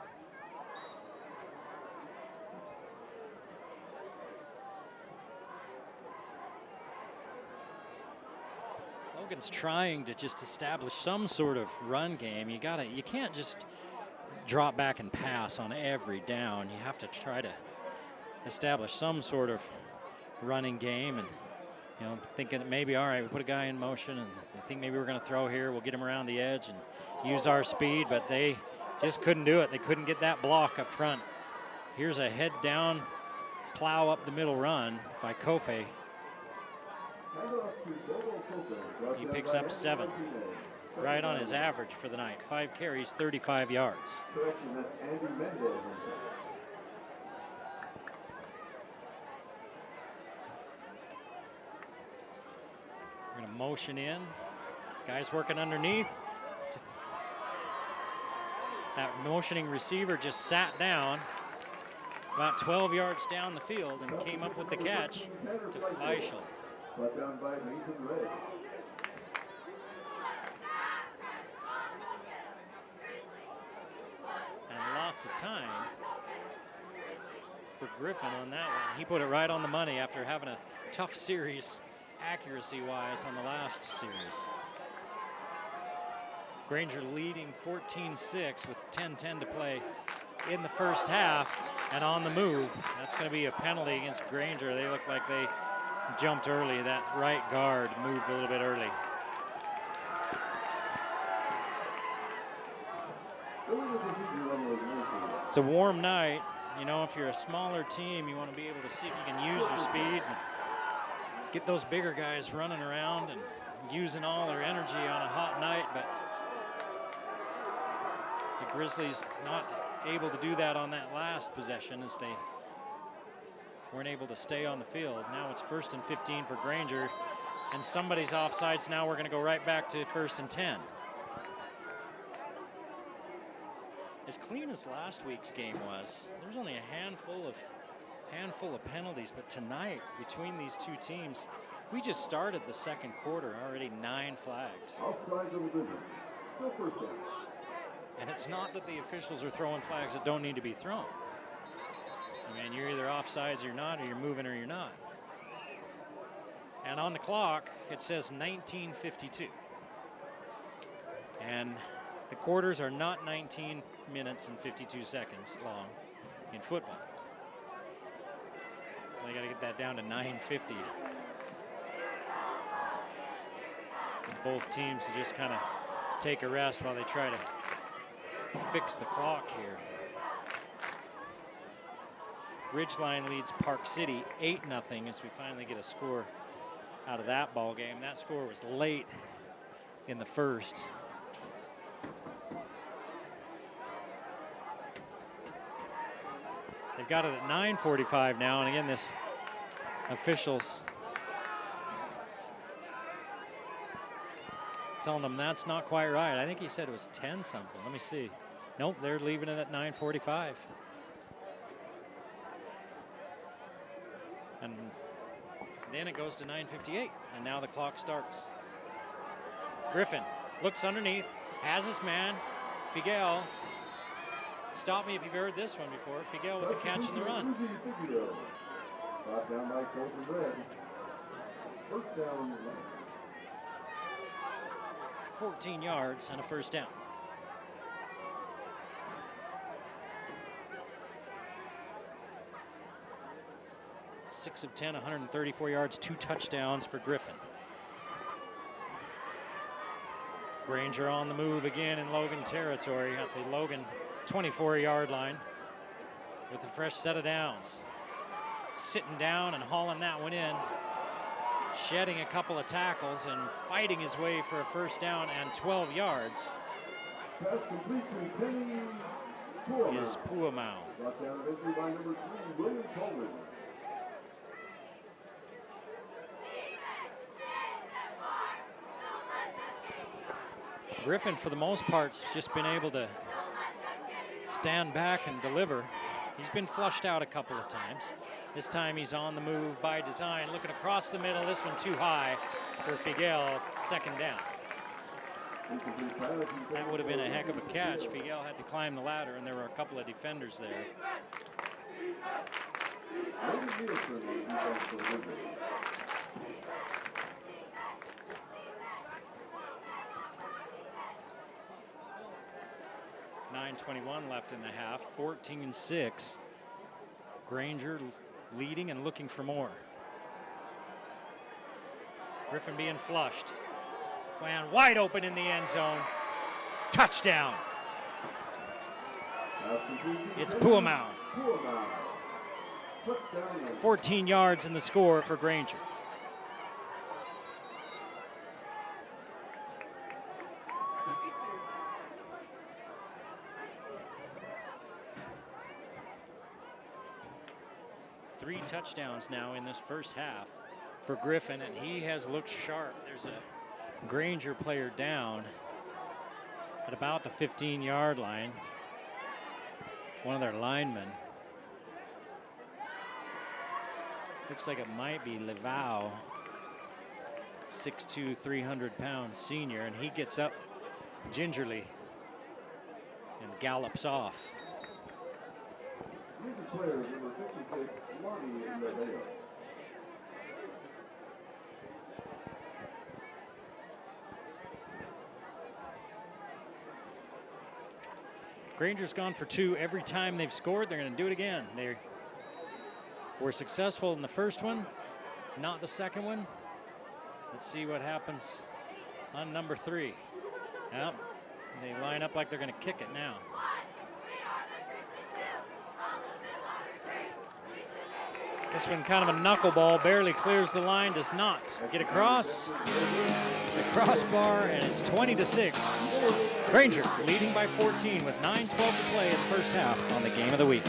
Logan's trying to just establish some sort of run game. You can't just drop back and pass on every down. You have to try to establish some sort of running game, and thinking that maybe, all right, we put a guy in motion and I think maybe we're going to throw here, we'll get him around the edge and use our speed, but they just couldn't do it. They couldn't get that block up front. Here's a head down, plow up the middle run by Kofe. He picks up 7. Right on his average for the night. 5 carries, 35 yards. We're going to motion in. Guys working underneath. That motioning receiver just sat down about 12 yards down the field and came up with the catch to Fleischl. Brought down by Mason Ray. Lots of time for Griffin on that one. He put it right on the money after having a tough series accuracy-wise on the last series. Granger leading 14-6 with 10:10 to play in the first half and on the move. That's going to be a penalty against Granger. They look like they jumped early. That right guard moved a little bit early. It's a warm night. If you're a smaller team, you want to be able to see if you can use your speed and get those bigger guys running around and using all their energy on a hot night. But the Grizzlies not able to do that on that last possession as they weren't able to stay on the field. Now it's 1st and 15 for Granger, and somebody's offsides. Now we're going to go right back to 1st and 10. As clean as last week's game was, there's only a handful of penalties, but tonight between these two teams, we just started the second quarter, already 9 flags. Outside the division, still first down. And it's not that the officials are throwing flags that don't need to be thrown. I mean, you're either offsides or you're not, or you're moving or you're not. And on the clock, it says 19:52. And the quarters are not 19 minutes and 52 seconds long in football. So they got to get that down to 9:50. both teams to just kind of take a rest while they try to fix the clock here. Ridgeline leads Park City 8-0 as we finally get a score out of that ball game. That score was late in the first. They've got it at 9:45 now, and again, this officials telling them that's not quite right. I think he said it was 10 something. Let me see. Nope, they're leaving it at 9:45. And then it goes to 9:58, and now the clock starts. Griffin looks underneath, has his man, Figuel. Stop me if you've heard this one before. Figuel with the catch and the run. Brought down by Colton Red. First down. 14 yards and a first down. Six of 10, 134 yards, 2 touchdowns for Griffin. Granger on the move again in Logan territory at the Logan 24-yard line with a fresh set of downs. Sitting down and hauling that one in, shedding a couple of tackles and fighting his way for a first down and 12 yards is Puamau. Brought down eventually by number 3, William Coleman. Griffin, for the most part, has just been able to stand back and deliver. He's been flushed out a couple of times. This time he's on the move by design, looking across the middle. This one too high for Figuel, second down. That would have been a heck of a catch. Figuel had to climb the ladder, and there were a couple of defenders there. 9:21 left in the half, 14-6. Granger leading and looking for more. Griffin being flushed. Man, wide open in the end zone. Touchdown. It's Puamau. 14 yards in the score for Granger. Three touchdowns now in this first half for Griffin, and he has looked sharp. There's a Granger player down at about the 15-yard line. One of their linemen. Looks like it might be Levau, 6'2", 300-pound senior, and he gets up gingerly and gallops off. Player number 56, Lonnie Leveo. Granger's gone for 2 every time they've scored. They're going to do it again. They were successful in the first one, not the second one. Let's see what happens on number 3. Yep, they line up like they're going to kick it now. This one kind of a knuckleball, barely clears the line, does not get across the crossbar, and it's 20-6. Granger leading by 14 with 9:12 to play in the first half on the Game of the Week.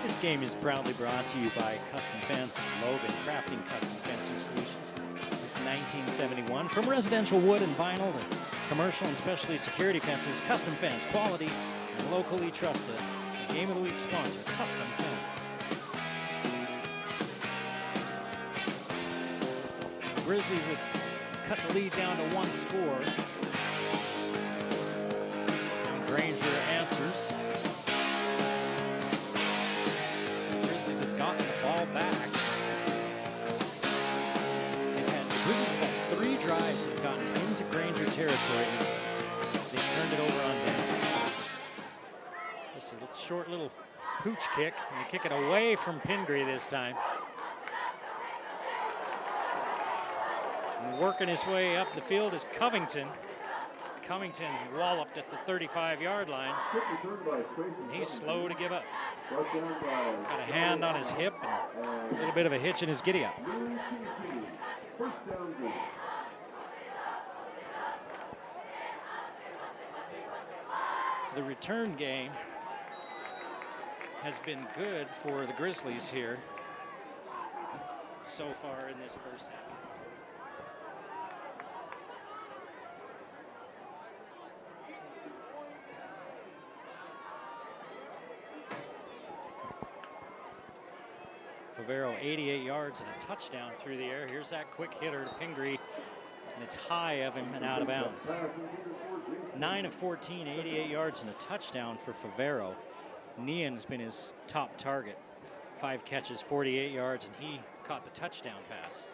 This game is proudly brought to you by Custom Fence Logan, crafting custom fencing solutions since 1971. From residential wood and vinyl to commercial and specialty security fences, Custom Fence, quality and locally trusted. Game of the Week sponsor, Custom Fence. Grizzlies have cut the lead down to 1 score. And Granger answers. Gotten the ball back. The Grizzlies have had 3 drives that have Just a short little pooch kick, and they kick it away from Pingree this time. And working his way up the field is Covington. Covington walloped at the 35-yard line. And he's slow to give up. Got a hand on his hip and a little bit of a hitch in his giddy-up. The return game has been good for the Grizzlies here so far in this first half. Favero 88 yards and a touchdown through the air. Here's that quick hitter to Pingree, and it's high of him and out of bounds. 9 of 14, 88 yards and a touchdown for Favero. Nian's been his top target. 5 catches, 48 yards, and he caught the touchdown pass.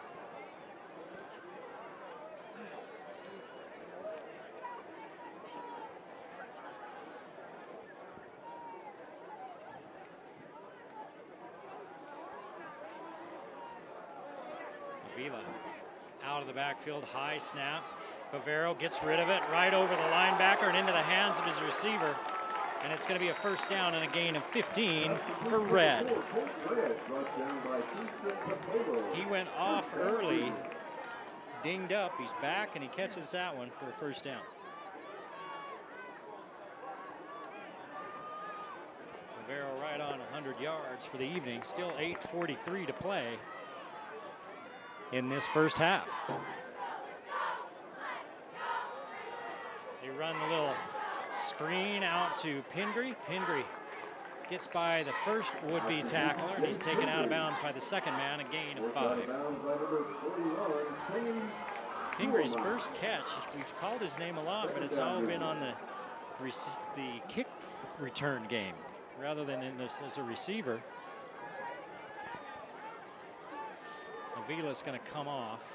Avila out of the backfield, high snap. Favero gets rid of it right over the linebacker and into the hands of his receiver. And it's going to be a first down and a gain of 15 for Red. He went off early, dinged up. He's back, and he catches that one for a first down. Favero right on 100 yards for the evening. Still 8:43 to play in this first half. They run the little screen out to Pingree. Pingree gets by the first would-be tackler, and he's taken out of bounds by the second man, a gain of 5. Pingree's first catch, we've called his name a lot, but it's all been on the kick return game rather than as a receiver. Avila's going to come off.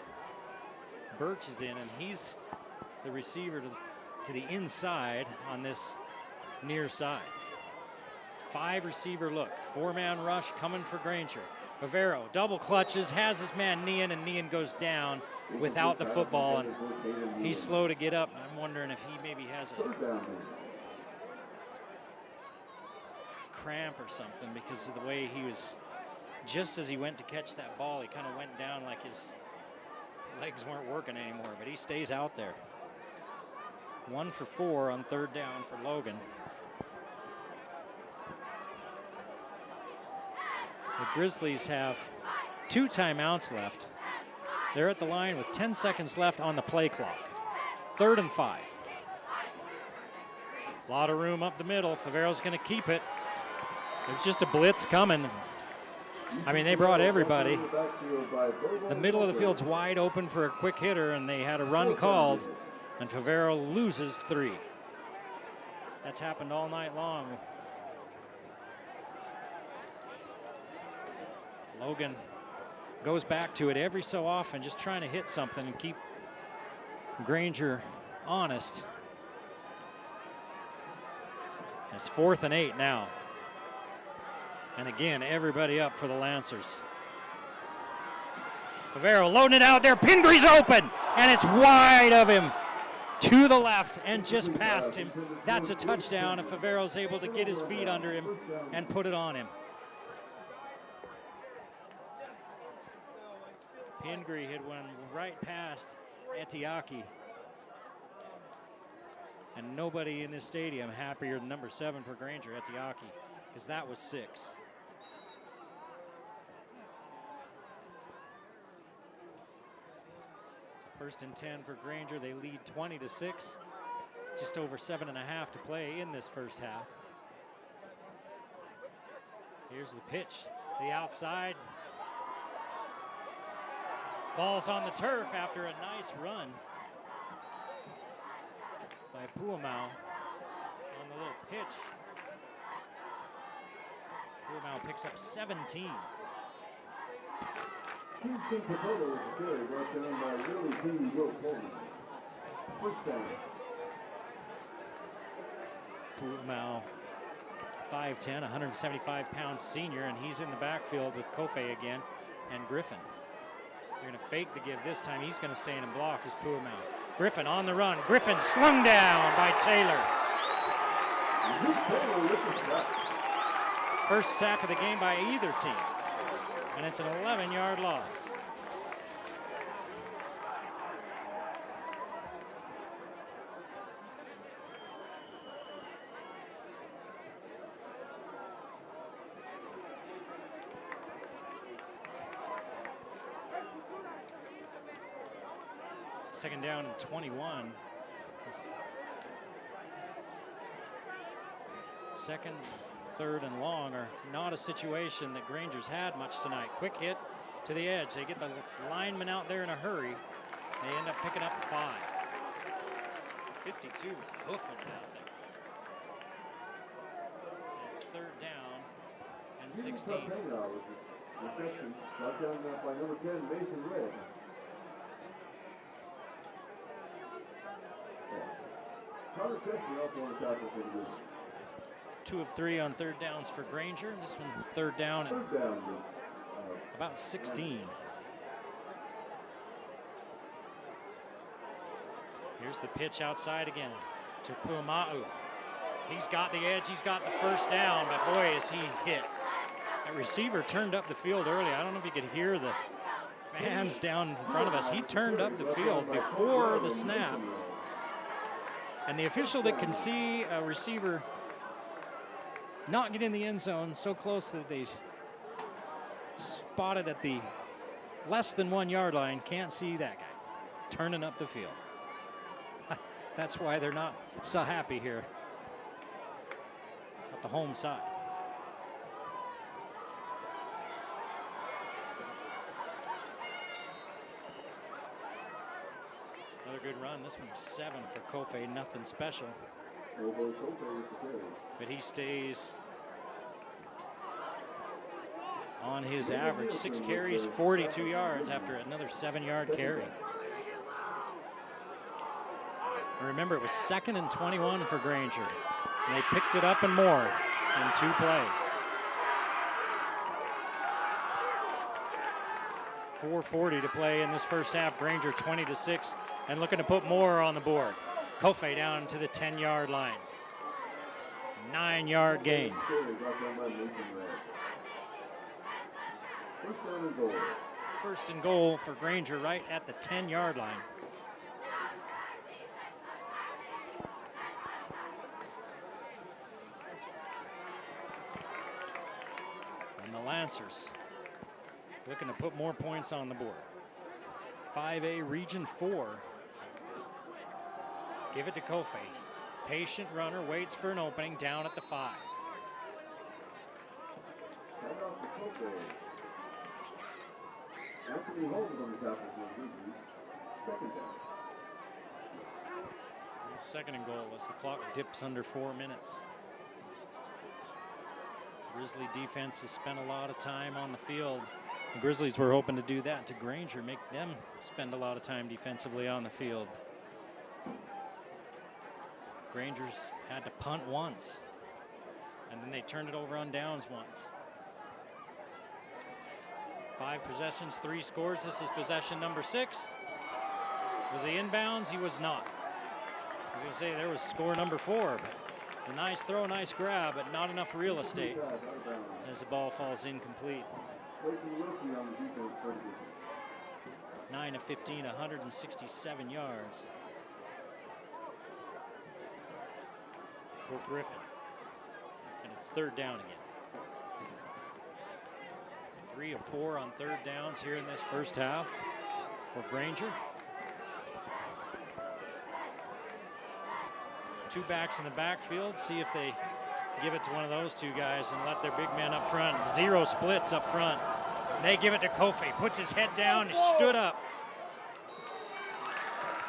Birch is in, and he's the receiver to the inside on this near side. 5 receiver look, 4-man rush coming for Granger. Favero double clutches, has his man Nian, and Nian goes down without the football, and he's slow to get up. I'm wondering if he maybe has a cramp or something because of the way he was. Just as he went to catch that ball, he kind of went down like his legs weren't working anymore, but he stays out there. 1 for 4 on third down for Logan. The Grizzlies have 2 timeouts left. They're at the line with 10 seconds left on the play clock. 3rd and 5. A lot of room up the middle. Favero's going to keep it. There's just a blitz coming. I mean, they brought everybody. The middle of the field's wide open for a quick hitter, and they had a run called, and Favero loses 3. That's happened all night long. Logan goes back to it every so often, just trying to hit something and keep Granger honest. It's 4th and 8 now. And again, everybody up for the Lancers. Favero loading it out there. Pingree's open, and it's wide of him to the left and just past him. That's a touchdown if Favero's able to get his feet under him and put it on him. Pingree had one right past Etiaki. And nobody in this stadium happier than number 7 for Granger, Etiaki, because that was 6. First and 10 for Granger. They lead 20-6. Just over 7.5 to play in this first half. Here's the pitch. The outside. Ball's on the turf after a nice run by Puamau on the little pitch. Puamau picks up 17. Kingston Pagoda was carry brought down by Willie P. Will Coleman. First down. Puamau 5'10", 175-pound senior, and he's in the backfield with Kofe again and Griffin. They're going to fake the give this time. He's going to stay in and block as Puamau. Griffin on the run. Griffin slung down by Taylor. First sack of the game by either team, and it's an 11-yard loss. Second down and 21. Second, third, and long are not a situation that Granger's had much tonight. Quick hit to the edge. They get the lineman out there in a hurry. They end up picking up 5. 52 is hoofing it out there. It's third down and 16. Reception, brought down by number 10, Mason Red. Connor Chesney also on the tackle for the good. 2 of 3 on third downs for Granger. This one third down and about 16. Here's the pitch outside again to Puamau. He's got the edge, he's got the first down, but boy, is he hit. That receiver turned up the field early. I don't know if you could hear the fans down in front of us. He turned up the field before the snap. And the official that can see a receiver not get in the end zone so close that they spotted at the less than 1 yard line can't see that guy turning up the field. That's why they're not so happy here at the home side. Another good run. This one was 7 for Kofe, nothing special. But he stays on his average. 6 carries, 42 yards after another 7-yard carry. Remember, it was 2nd and 21 for Granger. And they picked it up and more in 2 plays. 4:40 to play in this first half. Granger 20-6 and looking to put more on the board. Kofe down to the 10-yard line. 9-yard gain. First and goal for Granger right at the 10-yard line. And the Lancers looking to put more points on the board. 5A Region 4. Give it to Kofe. Patient runner waits for an opening down at the 5. Second and goal as the clock dips under 4 minutes. Grizzly defense has spent a lot of time on the field. The Grizzlies were hoping to do that to Granger, make them spend a lot of time defensively on the field. Granger's had to punt once, and then they turned it over on downs once. 5 possessions, 3 scores. This is possession number 6. Was he inbounds? He was not. I was going to say there was score number 4, but it's a nice throw, nice grab, but not enough real estate as the ball falls incomplete. 9 of 15, 167 yards for Griffin. And it's third down again. 3 of 4 on third downs here in this first half for Granger. 2 backs in the backfield. See if they give it to one of those 2 guys and let their big man up front. 0 splits up front. They give it to Kofe. Puts his head down, stood up.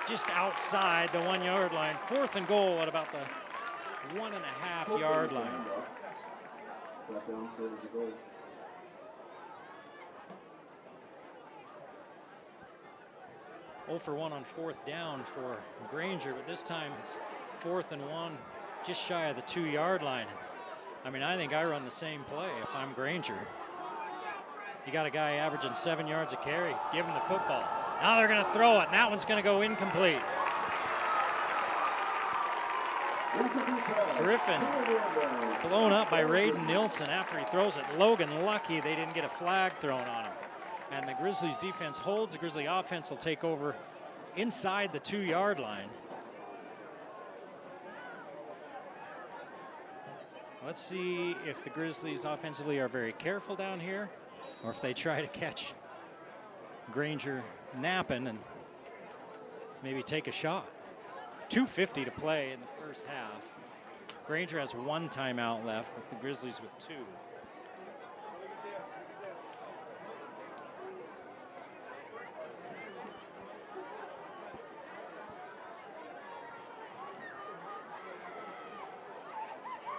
Just outside the 1 yard line. 4th and goal at about the 1.5 yard line. 0 for 1 on 4th down for Granger, but this time it's 4th and 1, just shy of the 2 yard line. I mean, I think I run the same play if I'm Granger. You got a guy averaging 7 yards a carry. Give him the football. Now they're going to throw it, and that one's going to go incomplete. Griffin blown up by Raiden Nilsson after he throws it. Logan lucky they didn't get a flag thrown on him. And the Grizzlies defense holds. The Grizzly offense will take over inside the 2-yard line. Let's see if the Grizzlies offensively are very careful down here, or if they try to catch Granger napping and maybe take a shot. 2:50 to play in the first half. Granger has 1 timeout left, with the Grizzlies with 2.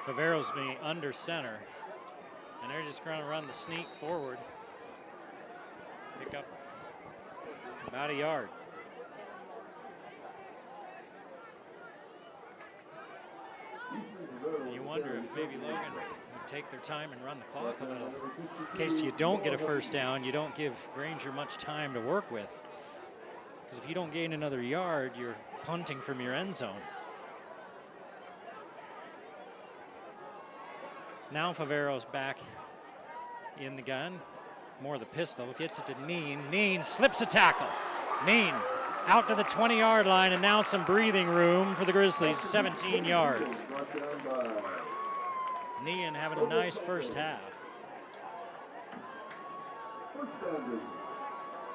Favero's being under center, and they're just going to run the sneak forward. Pick up about a yard. You wonder if maybe Logan would take their time and run the clock a little. In case you don't get a first down, you don't give Granger much time to work with. Because if you don't gain another yard, you're punting from your end zone. Now Favero's back in the gun. More of the pistol. Gets it to Neen. Neen slips a tackle. Neen out to the 20-yard line, and now some breathing room for the Grizzlies. 17 yards. Neen having a nice first half.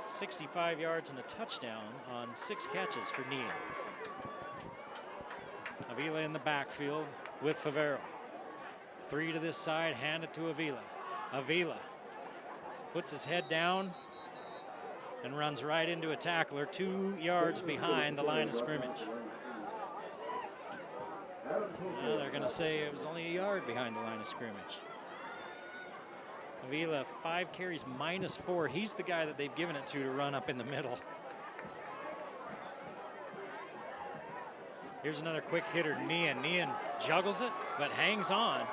65 yards and a touchdown on 6 catches for Neen. Avila in the backfield with Favero. 3 to this side, hand it to Avila. Avila puts his head down and runs right into a tackler 2 yards behind the line of scrimmage. Well, they're going to say it was only a yard behind the line of scrimmage. Avila, 5 carries, -4. He's the guy that they've given it to run up in the middle. Here's another quick hitter, Nian. Nian juggles it, but hangs on.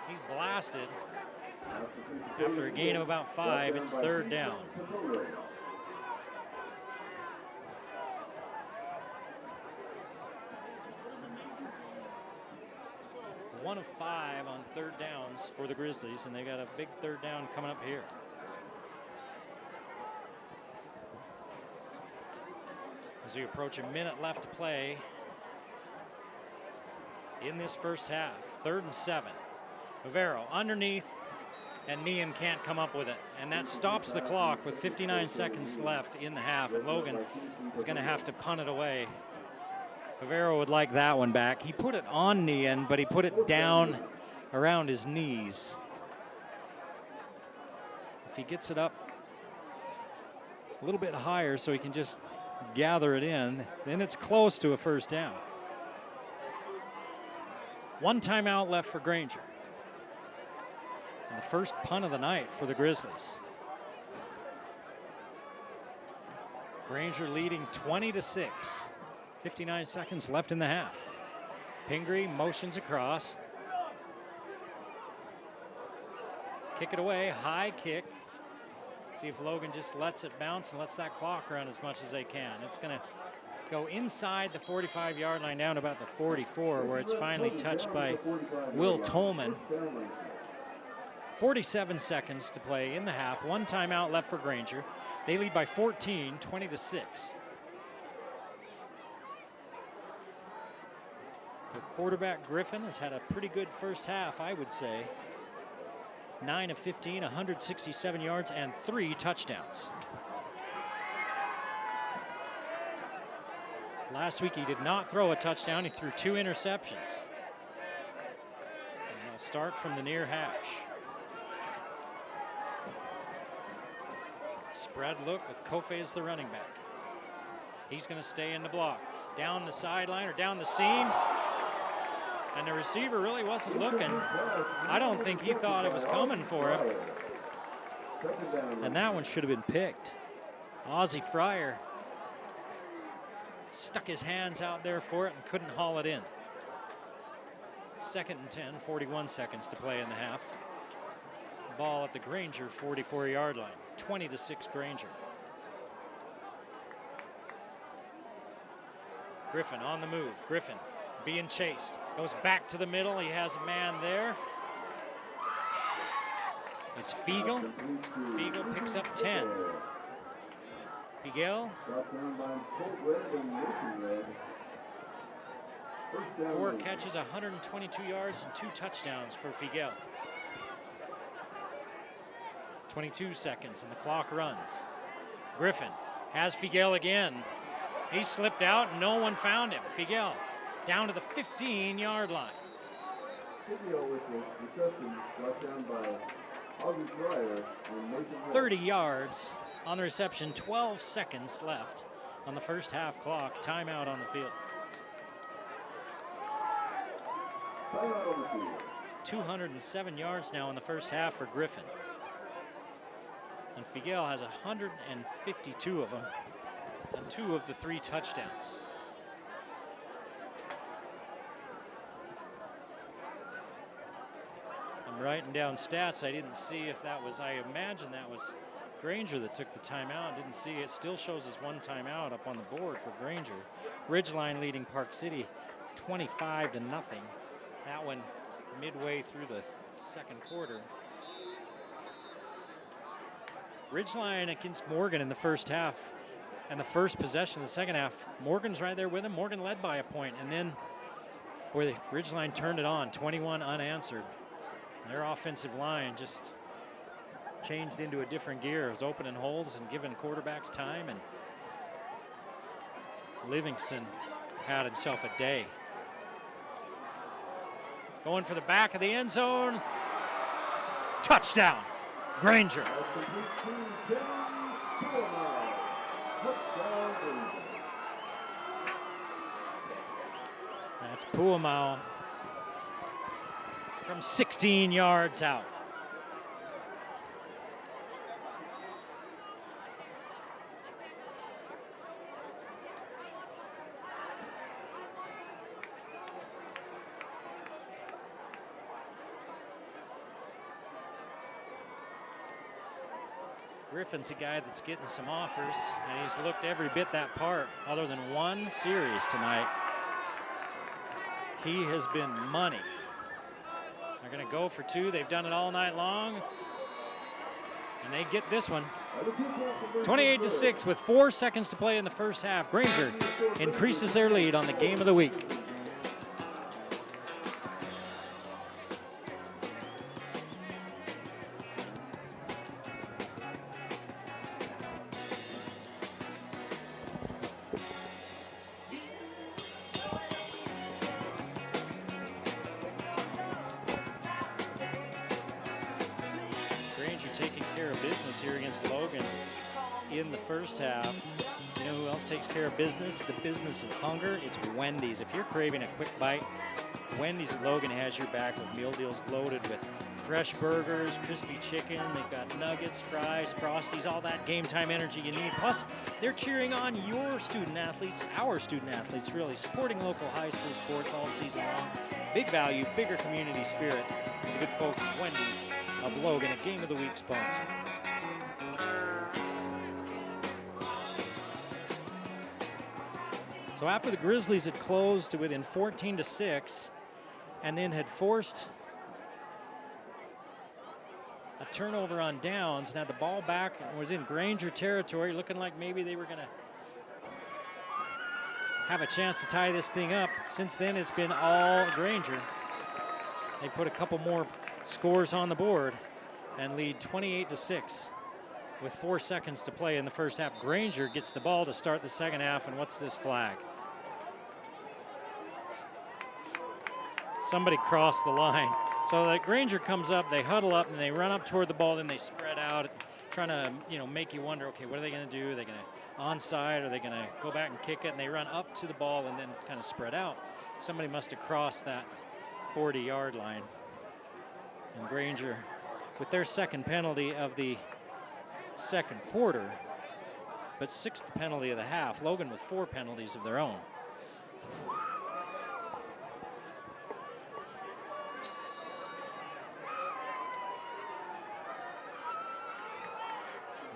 He's blasted. After a gain of about 5, it's 3rd down. One of 5 on 3rd downs for the Grizzlies, and they got a big 3rd down coming up here. As we approach a minute left to play in this first half, 3rd and 7. Favero underneath, and Nian can't come up with it. And that stops the clock with 59 seconds left in the half, and Logan is going to have to punt it away. Favero would like that one back. He put it on Nian, but he put it down around his knees. If he gets it up a little bit higher so he can just gather it in, then it's close to a first down. 1 timeout left for Granger. And the first punt of the night for the Grizzlies. Granger leading 20-6. 59 seconds left in the half. Pingree motions across. Kick it away, high kick. See if Logan just lets it bounce and lets that clock run as much as they can. It's going to go inside the 45-yard line down about the 44, where it's finally touched by Will Tolman. 47 seconds to play in the half. 1 timeout left for Granger. They lead by 14, 20-6. The quarterback Griffin has had a pretty good first half, I would say. 9 of 15, 167 yards, and 3 touchdowns. Last week he did not throw a touchdown. He threw 2 interceptions. And they'll start from the near hash. Spread look with Kofe as the running back. He's going to stay in the block. Down the sideline or down the seam. And the receiver really wasn't looking. I don't think he thought it was coming for him. And that one should have been picked. Ozzie Fryer stuck his hands out there for it and couldn't haul it in. 2nd and 10, 41 seconds to play in the half. Ball at the Granger 44-yard line, 20-6 Granger. Griffin on the move. Griffin being chased. Goes back to the middle. He has a man there. It's Fiegel. Fiegel picks up 10. Fiegel. 4 catches, 122 yards, and 2 touchdowns for Fiegel. 22 seconds, and the clock runs. Griffin has Fiegel again. He slipped out, and no one found him. Fiegel down to the 15-yard line. 30 yards on the reception, 12 seconds left on the first half clock. Timeout on the field. 207 yards now in the first half for Griffin. And Fiegel has 152 of them and 2 of the 3 touchdowns. I'm writing down stats. I didn't see if that was, I imagine that was Granger that took the timeout. Didn't see it. Still shows as 1 timeout up on the board for Granger. Ridgeline leading Park City 25-0. That one midway through the second quarter. Ridgeline against Morgan in the first half, and the first possession of the second half. Morgan's right there with him. Morgan led by a point, and then, boy, the Ridgeline turned it on, 21 unanswered. Their offensive line just changed into a different gear. It was opening holes and giving quarterbacks time, and Livingston had himself a day. Going for the back of the end zone. Touchdown, Granger. That's Puamau from 16 yards out. Griffin's a guy that's getting some offers, and he's looked every bit that part other than 1 series tonight. He has been money. They're going to go for 2. They've done it all night long, and they get this one. 28-6 with 4 seconds to play in the first half. Granger increases their lead on the game of the week. Taking care of business here against Logan in the first half. You know who else takes care of business? The business of hunger. It's Wendy's. If you're craving a quick bite, Wendy's of Logan has your back with meal deals loaded with fresh burgers, crispy chicken. They've got nuggets, fries, Frosties, all that game time energy you need. Plus, they're cheering on your student athletes, our student athletes, really, supporting local high school sports all season long. Big value, bigger community spirit. The good folks at Wendy's of Logan, a Game of the Week sponsor. So after the Grizzlies had closed to within 14-6 and then had forced a turnover on downs and had the ball back and was in Granger territory, looking like maybe they were going to have a chance to tie this thing up. Since then, it's been all Granger. They put a couple more scores on the board and lead 28-6 with 4 seconds to play in the first half. Granger gets the ball to start the second half, and what's this flag? Somebody crossed the line. So that Granger comes up, they huddle up, and they run up toward the ball, then they spread out, trying to, make you wonder, okay, what are they going to do? Are they going to onside? Are they going to go back and kick it? And they run up to the ball and then kind of spread out. Somebody must have crossed that 40-yard line. And Granger, with their second penalty of the second quarter, but 6th penalty of the half. Logan with 4 penalties of their own.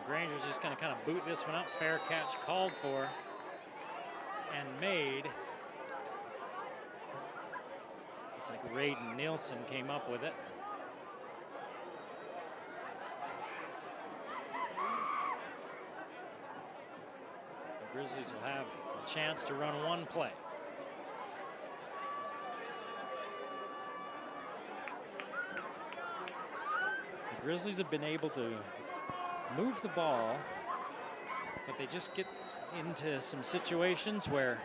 Granger's just going to kind of boot this one up. Fair catch called for and made. I think Raiden Nielsen came up with it. The Grizzlies will have a chance to run one play. The Grizzlies have been able to move the ball, but they just get into some situations where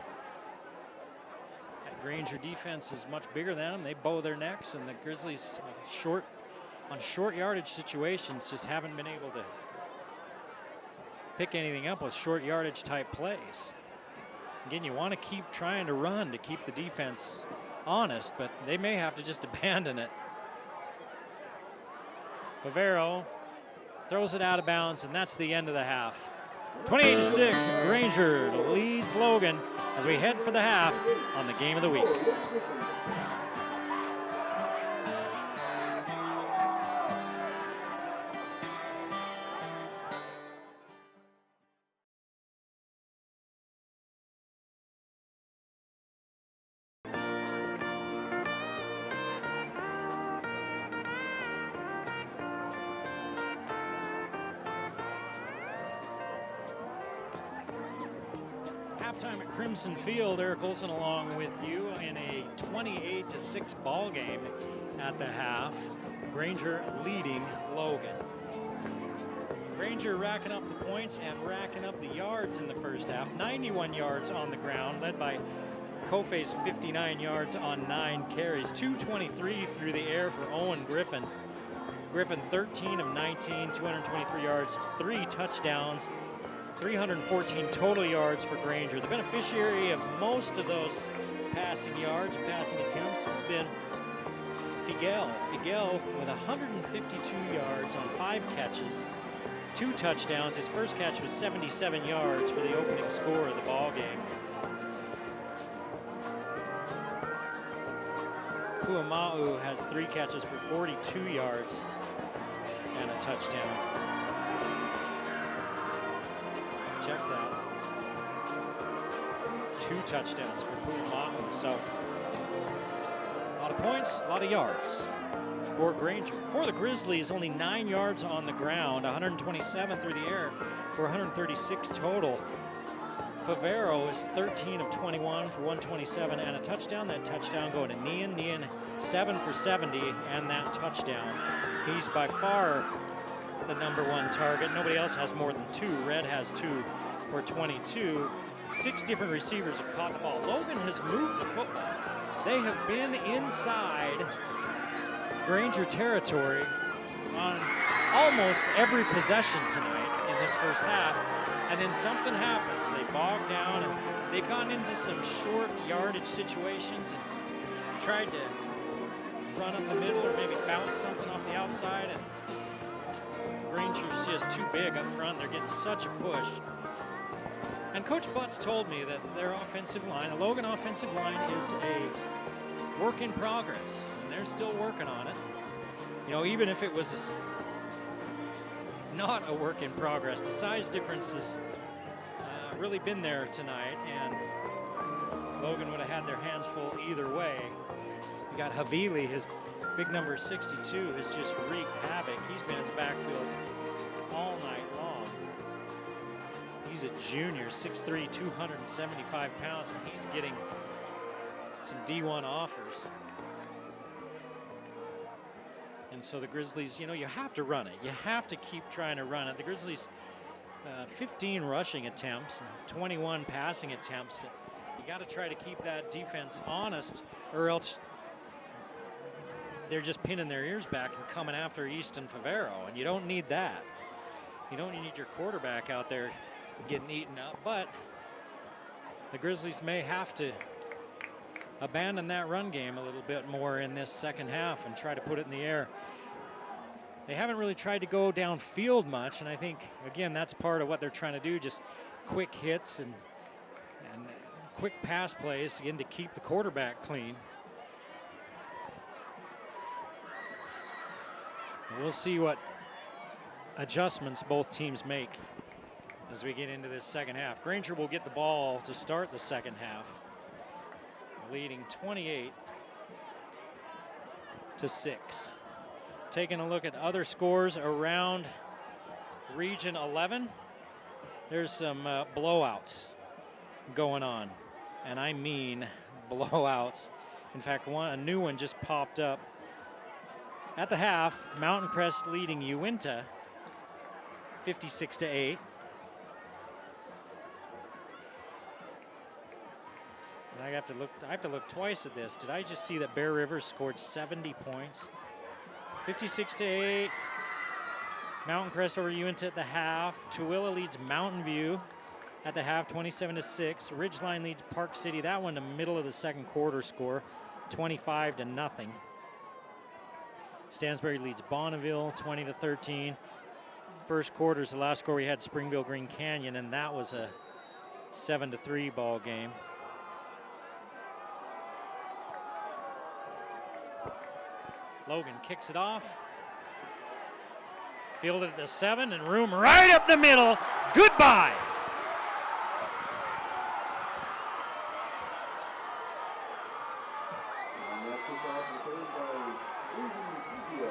that Granger defense is much bigger than them. They bow their necks, and the Grizzlies on short yardage situations just haven't been able to pick anything up with short yardage type plays. Again, you want to keep trying to run to keep the defense honest, but they may have to just abandon it. Favero throws it out of bounds, and that's the end of the half. 28-6, Granger leads Logan as we head for the half on the Game of the Week. Halftime at Crimson Field, Eric Olson along with you in a 28-6 ball game at the half. Granger leading Logan. Granger racking up the points and racking up the yards in the first half. 91 yards on the ground, led by Kofe's 59 yards on 9 carries. 223 through the air for Owen Griffin. Griffin 13 of 19, 223 yards, 3 touchdowns. 314 total yards for Granger. The beneficiary of most of those passing yards, passing attempts, has been Figuel. Figuel with 152 yards on 5 catches, 2 touchdowns. His first catch was 77 yards for the opening score of the ball game. Puama'u has 3 catches for 42 yards and a touchdown. Check that. 2 touchdowns for Puama'u. So a lot of points, a lot of yards for Granger. For the Grizzlies, only 9 yards on the ground, 127 through the air for 136 total. Favero is 13 of 21 for 127 and a touchdown. That touchdown going to Nian. Nian 7 for 70 and that touchdown. He's by far the #1 target. Nobody else has more than 2. Red has 2 for 22. 6 different receivers have caught the ball. Logan has moved the football. They have been inside Granger territory on almost every possession tonight in this first half. And then something happens. They bog down and they've gotten into some short yardage situations and tried to run up the middle or maybe bounce something off the outside. And Granger's just too big up front. They're getting such a push. And Coach Butts told me that their offensive line, the Logan offensive line, is a work in progress. And they're still working on it. You know, even if it was not a work in progress, the size difference has really been there tonight. And Logan would have had their hands full either way. You got Havili, his big number 62, has just wreaked havoc. He's been in the backfield all night long. He's a junior, 6'3", 275 pounds, and he's getting some D1 offers. And so the Grizzlies, you know, you have to run it. You have to keep trying to run it. The Grizzlies, 15 rushing attempts and 21 passing attempts. But you got to try to keep that defense honest, or else they're just pinning their ears back and coming after Easton Favero, and you don't need that. You don't need your quarterback out there getting eaten up, but the Grizzlies may have to abandon that run game a little bit more in this second half and try to put it in the air. They haven't really tried to go downfield much, and I think, again, that's part of what they're trying to do, just quick hits and quick pass plays, again, to keep the quarterback clean. We'll see what adjustments both teams make as we get into this second half. Granger will get the ball to start the second half, leading 28-6. Taking a look at other scores around Region 11, there's some blowouts going on, and I mean blowouts. In fact, a new one just popped up. At the half, Mountain Crest leading Uinta 56-8. And I have to look twice at this. Did I just see that Bear River scored 70 points? 56-8. Mountain Crest over Uinta at the half. Tooele leads Mountain View at the half, 27-6. Ridgeline leads Park City. That one, the middle of the second quarter score, 25-0. Stansbury leads Bonneville, 20-13. First quarter's the last score we had, Springville Green Canyon, and that was a 7-3 ball game. Logan kicks it off. Fielded at the 7 and room right up the middle. Goodbye.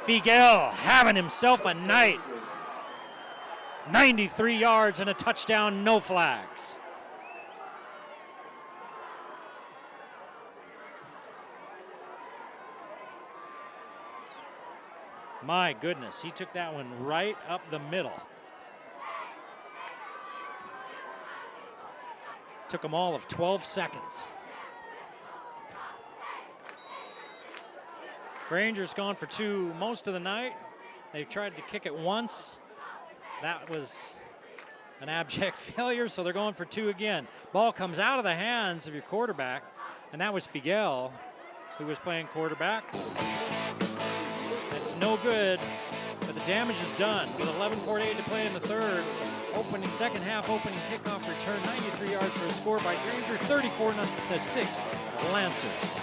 Figel having himself a night. 93 yards and a touchdown, no flags. My goodness, he took that one right up the middle. Took them all of 12 seconds. Granger's gone for 2 most of the night. They've tried to kick it once. That was an abject failure, so they're going for 2 again. Ball comes out of the hands of your quarterback, and that was Figel, who was playing quarterback. It's no good, but the damage is done. With 11:48 to play in the third, second half opening kickoff return, 93 yards for a score by Granger, 34-6 Lancers.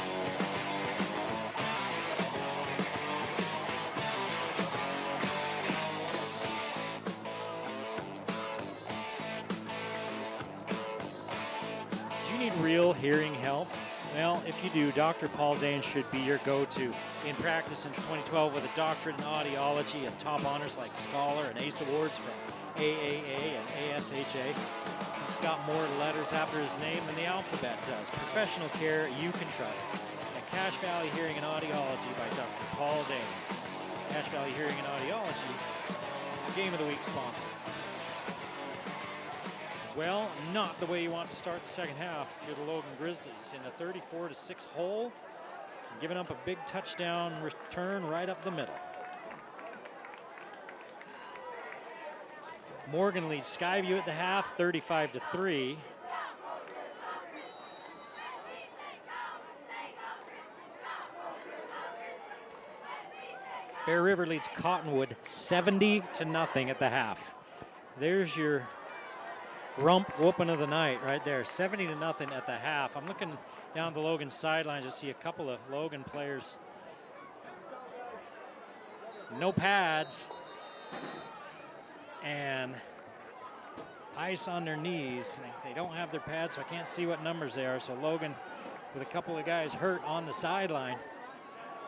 Do you need real hearing help? Well, if you do, Dr. Paul Dane should be your go-to. In practice since 2012 with a doctorate in audiology and top honors like Scholar and ACE Awards from AAA and ASHA. He's got more letters after his name than the alphabet does. Professional care you can trust at Cache Valley Hearing and Audiology by Dr. Paul Danes. Cache Valley Hearing and Audiology, Game of the Week sponsor. Well, not the way you want to start the second half. You're the Logan Grizzlies in a 34-6 hole, giving up a big touchdown return right up the middle. Morgan leads Skyview at the half, 35-3. Bear River leads Cottonwood 70-0 at the half. There's your rump whooping of the night right there, 70-0 at the half. I'm looking down the Logan sidelines to see a couple of Logan players. No pads and ice on their knees. They don't have their pads, so I can't see what numbers they are. So Logan with a couple of guys hurt on the sideline.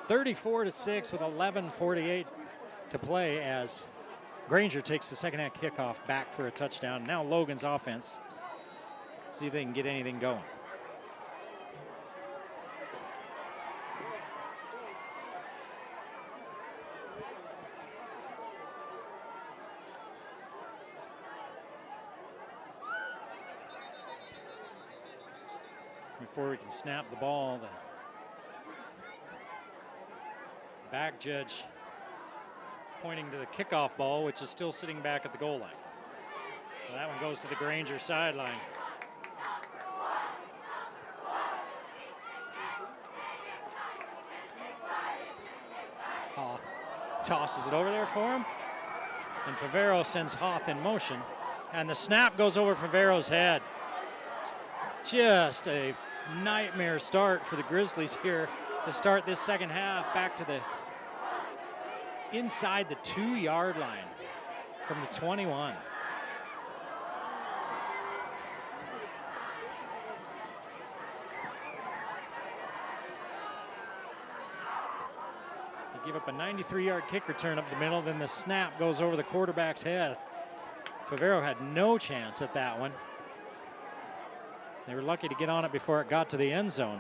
34-6 with 11:48 to play as Granger takes the second half kickoff back for a touchdown. Now Logan's offense. See if they can get anything going. Before we can snap the ball, the back judge pointing to the kickoff ball, which is still sitting back at the goal line. So that one goes to the Granger sideline. Hoth tosses it over there for him. And Favero sends Hoth in motion. And the snap goes over Favero's head. Just a nightmare start for the Grizzlies here to start this second half, back to the inside the 2-yard line. from the 21. They give up a 93-yard kick return up the middle, then the snap goes over the quarterback's head. Favero had no chance at that one. They were lucky to get on it before it got to the end zone.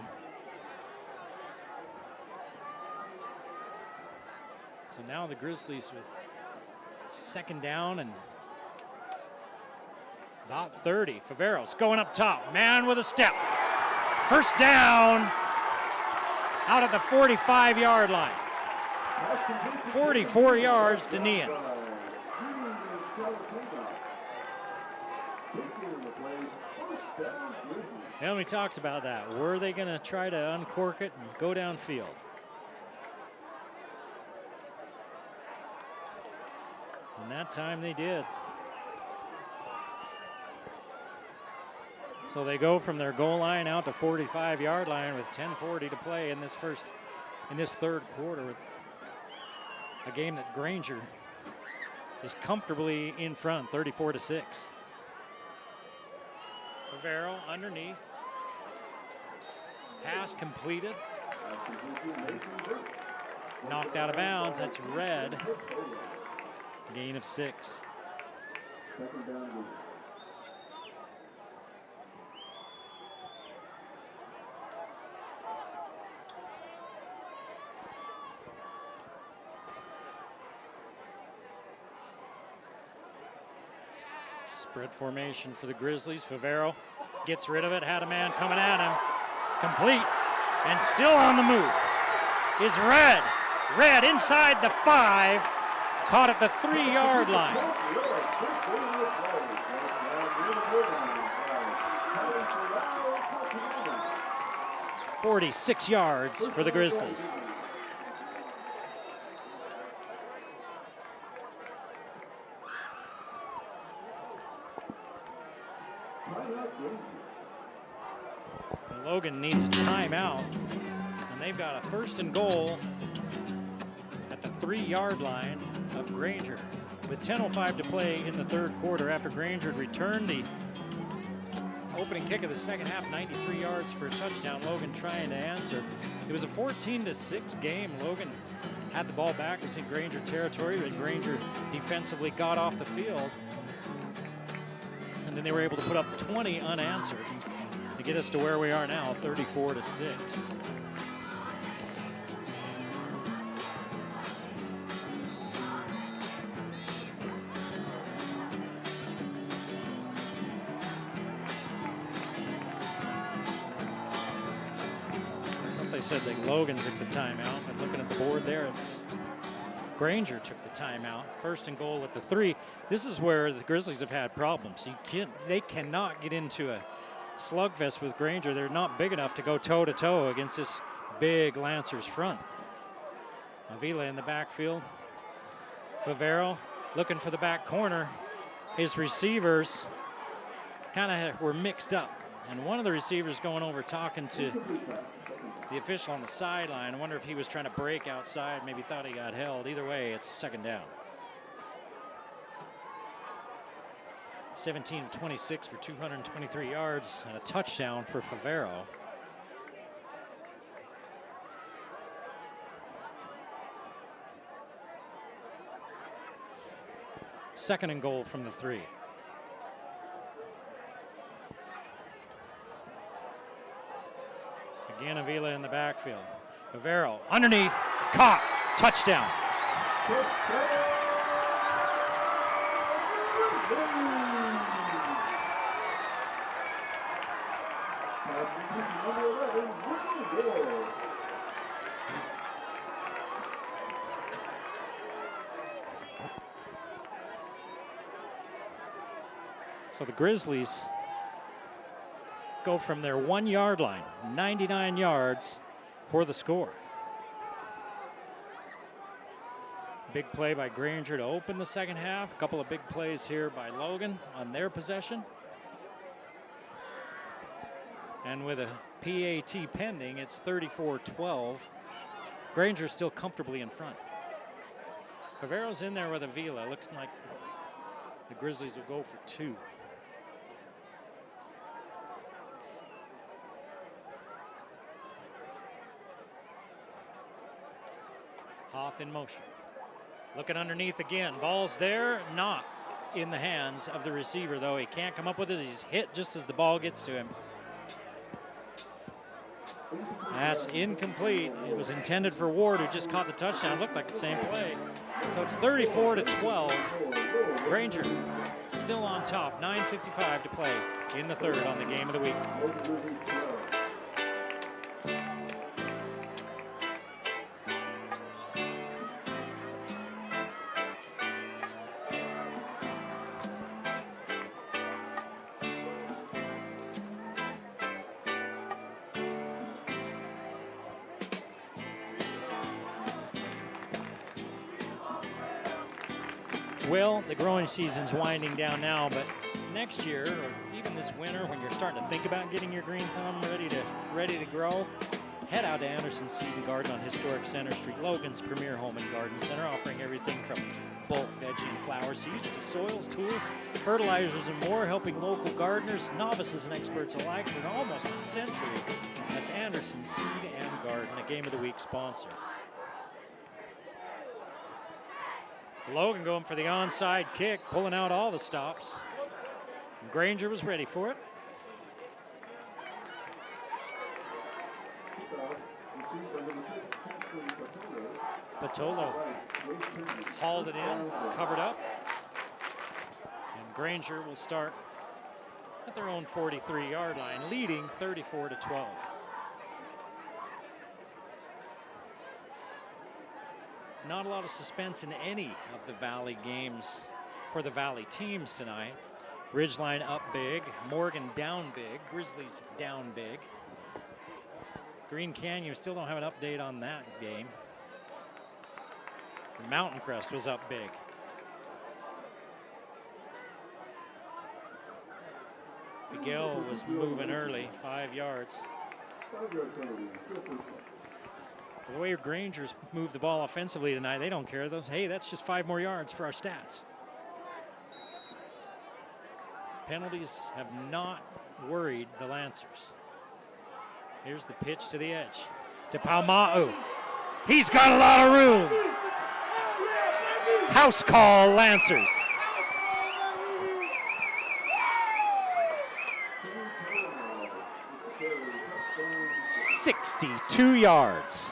So now the Grizzlies with second down and about 30. Favero's going up top, man with a step. First down out at the 45-yard line. 44 yards to Nian. Elmy talks about that. Were they going to try to uncork it and go downfield? And that time they did. So they go from their goal line out to 45-yard line with 10:40 to play in this third quarter, with a game that Granger is comfortably in front, 34-6. Favero underneath. Pass completed. Knocked out of bounds. That's red. Gain of 6. Spread formation for the Grizzlies. Favero gets rid of it. Had a man coming at him. Complete. And still on the move is Red. Red inside the 5. Caught at the 3-yard line. 46 yards for the Grizzlies. Logan needs a timeout, and they've got a 1st and goal at the 3-yard line of Granger with 10:05 to play in the third quarter after Granger had returned the opening kick of the second half, 93 yards for a touchdown. Logan trying to answer. It was a 14-6 game. Logan had the ball back. It was in Granger territory, but Granger defensively got off the field, and then they were able to put up 20 unanswered to get us to where we are now, 34-6. They said that Logan took the timeout, but looking at the board there, it's Granger took the timeout. 1st and goal at the 3. This is where the Grizzlies have had problems. They cannot get into a slugfest with Granger. They're not big enough to go toe-to-toe against this big Lancers front. Avila in the backfield. Favero looking for the back corner. His receivers kind of were mixed up, and one of the receivers going over talking to the official on the sideline. I wonder if he was trying to break outside, maybe thought he got held. Either way, it's second down. 17 of 26 for 223 yards and a touchdown for Favero. Second and goal from the 3. Again, Avila in the backfield. Favero underneath, caught, touchdown. So the Grizzlies go from their 1-yard line, 99 yards for the score. Big play by Granger to open the second half. A couple of big plays here by Logan on their possession. And with a PAT pending, it's 34-12. Granger's still comfortably in front. Favero's in there with Avila. Looks like The Grizzlies will go for 2. Hoth in motion. Looking underneath again. Ball's there, not in the hands of the receiver, though. He can't come up with it. He's hit just as the ball gets to him. That's incomplete. It was intended for Ward, who just caught the touchdown. Looked like the same play. So it's 34-12. Granger still on top. 9:55 to play in the third on the game of the week. Well, the growing season's winding down now, but next year, or even this winter, when you're starting to think about getting your green thumb ready to grow, head out to Anderson Seed and Garden on historic Center Street, Logan's premier home and garden center, offering everything from bulk veggie and flower seeds to soils, tools, fertilizers, and more, helping local gardeners, novices, and experts alike for almost a century. That's Anderson Seed and Garden, a Game of the Week sponsor. Logan going for the onside kick, pulling out all the stops. Granger was ready for it. Patolo hauled it in, covered up. And Granger will start at their own 43-yard line, leading 34-12. Not a lot of suspense in any of the Valley games for the Valley teams tonight. Ridgeline up big, Morgan down big, Grizzlies down big. Green Canyon still don't have an update on that game. Mountain Crest was up big. Figuel was moving early, 5 yards. The way Granger's moved the ball offensively tonight, they don't care. Hey, that's just 5 more yards for our stats. Penalties have not worried the Lancers. Here's the pitch to the edge. To Pauma'u. He's got a lot of room. House call, Lancers. 62 yards.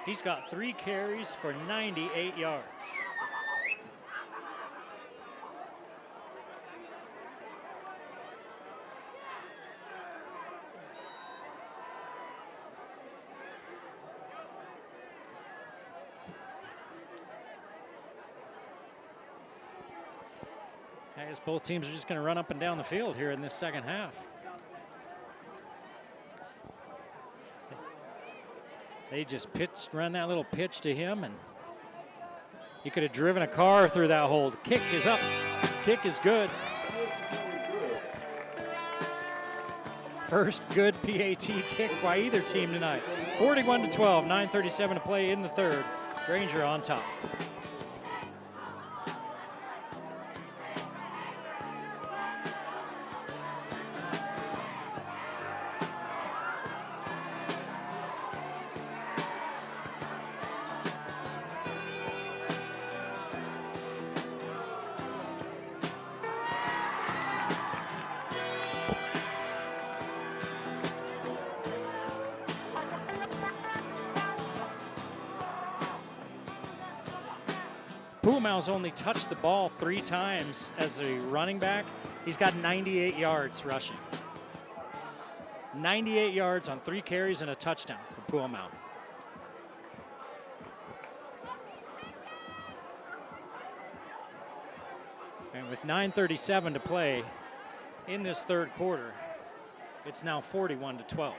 He's got 3 carries for 98 yards. I guess both teams are just going to run up and down the field here in this second half. They just run that little pitch to him, and he could have driven a car through that hole. The kick is up. Kick is good. First good PAT kick by either team tonight. 41-12, 9:37 to play in the third. Granger on top. Puma's only touched the ball 3 times as a running back. He's got 98 yards rushing. 98 yards on 3 carries and a touchdown for Puma. And with 9:37 to play in this third quarter, it's now 41-12.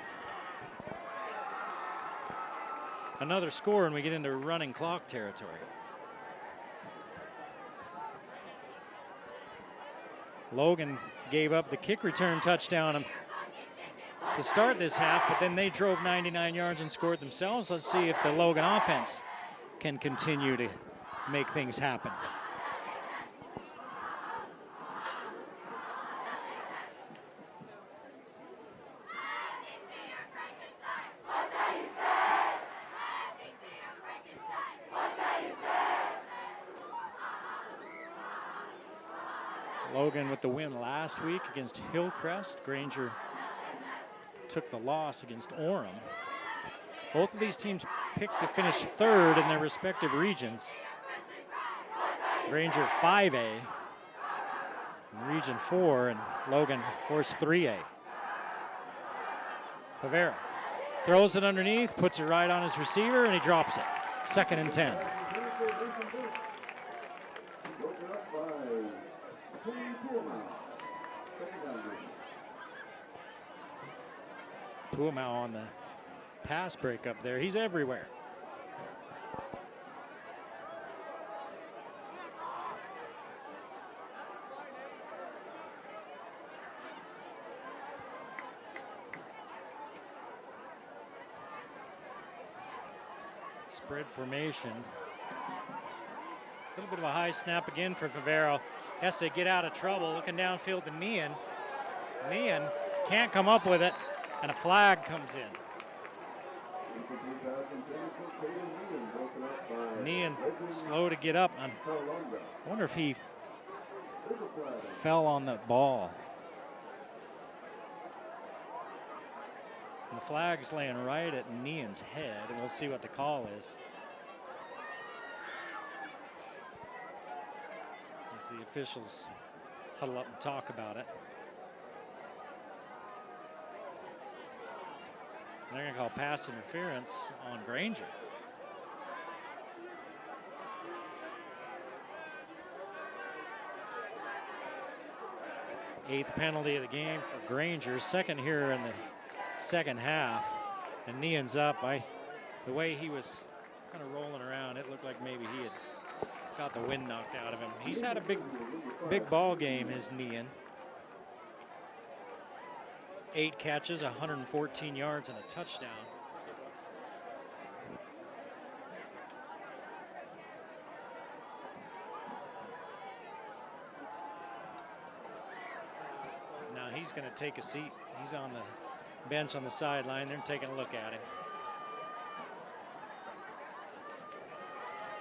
Another score and we get into running clock territory. Logan gave up the kick return touchdown to start this half, but then they drove 99 yards and scored themselves. Let's see if the Logan offense can continue to make things happen. Logan with the win last week against Hillcrest. Granger took the loss against Orem. Both of these teams picked to finish third in their respective regions. Granger 5A, in Region 4, and Logan, of course, 3A. Favero throws it underneath, puts it right on his receiver, and he drops it. 2nd and 10. Puamau on the pass break up there. He's everywhere. Spread formation. A little bit of a high snap again for Favero. Has to get out of trouble. Looking downfield to Nean. Nean can't come up with it, and a flag comes in. Nean's slow to get up. I wonder if he fell on the ball. And the flag's laying right at Nean's head, and we'll see what the call is. As the officials huddle up and talk about it. They're going to call pass interference on Granger. Eighth penalty of the game for Granger. 2nd here in the 2nd half. And Nean's up. The way he was kind of rolling around, it looked like maybe he had got the wind knocked out of him. He's had a big ball game, his Nean. 8 catches, 114 yards, and a touchdown. Now he's going to take a seat. He's on the bench on the sideline. They're taking a look at him.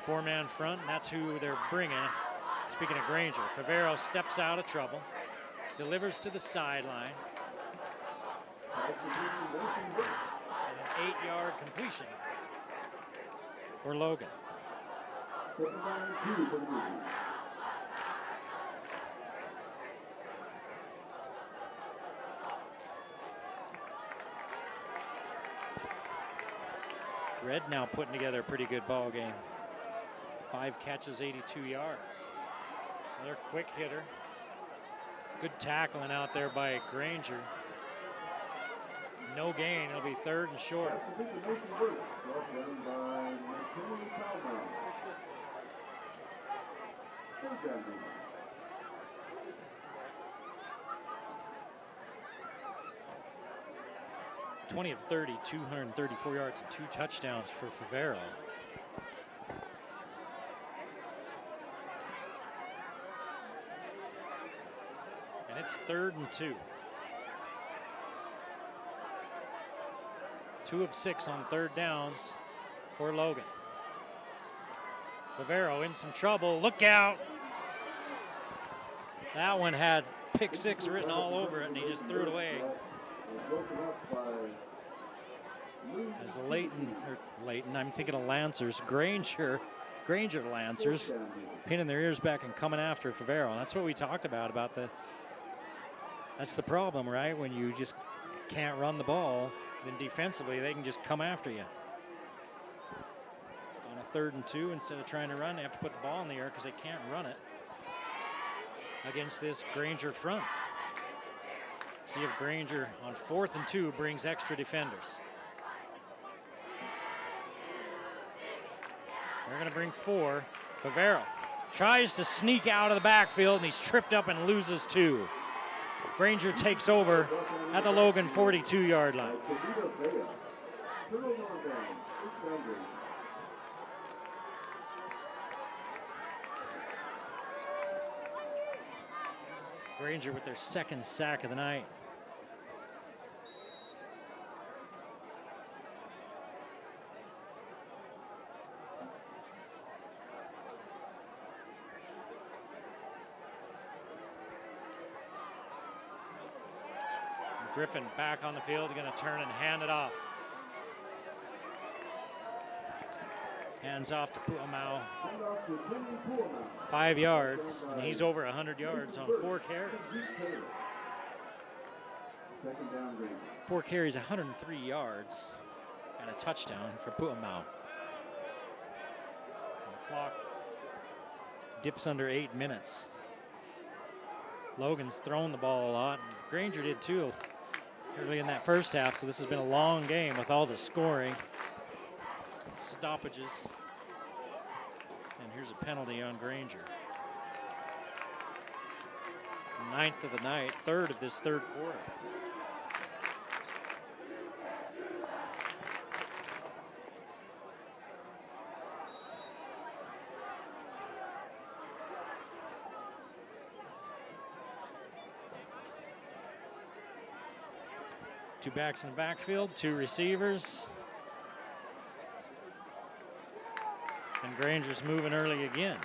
4-man front, and that's who they're bringing. Speaking of Granger, Favero steps out of trouble, delivers to the sideline. And an 8-yard completion for Logan. Red now putting together a pretty good ball game. 5 catches, 82 yards. Another quick hitter. Good tackling out there by Granger. No gain. It'll be 3rd and short. of 30, 234 yards and 2 touchdowns for Favero. And it's 3rd and 2. 2 of 6 on 3rd downs for Logan. Favero in some trouble. Look out. That one had pick 6 written all over it, and he just threw it away. As Leighton, I'm thinking of Lancers. Granger Lancers pinning their ears back and coming after Favero. And that's what we talked about that's the problem, right? When you just can't run the ball, then defensively they can just come after you. On a 3rd and 2, instead of trying to run, they have to put the ball in the air because they can't run it against this Granger front. See if Granger on 4th and 2 brings extra defenders. They're going to bring 4. Favero tries to sneak out of the backfield, and he's tripped up and loses 2. Granger takes over at the Logan 42-yard line. Granger with their second sack of the night. Griffin back on the field, going to turn and hand it off. Hands off to Puamau. 5 yards, and he's over 100 yards on 4 carries. 4 carries, 103 yards, and a touchdown for Puamau. The clock dips under 8 minutes. Logan's thrown the ball a lot, and Granger did too early in that first half, so this has been a long game with all the scoring, stoppages, and here's a penalty on Granger. 9th of the night, 3rd of this third quarter. Two backs in the backfield, 2 receivers. And Granger's moving early again.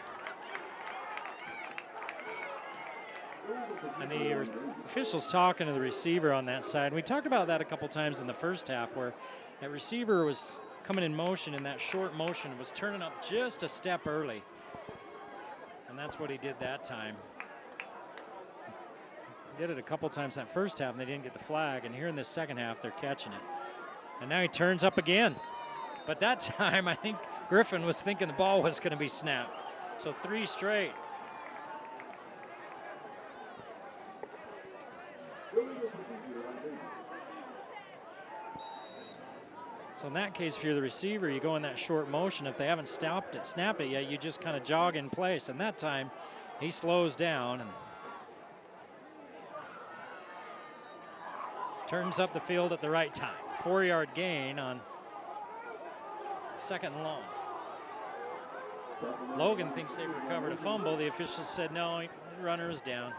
And the officials talking to the receiver on that side. We talked about that a couple times in the first half, where that receiver was coming in motion, and that short motion was turning up just a step early. And that's what he did that time. Did it a couple times that first half, and they didn't get the flag. And here in this second half, they're catching it. And now he turns up again. But that time, I think Griffin was thinking the ball was going to be snapped. So 3 straight. So in that case, if you're the receiver, you go in that short motion. If they haven't snapped it yet, you just kind of jog in place. And that time, he slows down and turns up the field at the right time. 4-yard gain on 2nd and long. Logan thinks they've recovered a fumble. The officials said no, the runner is down.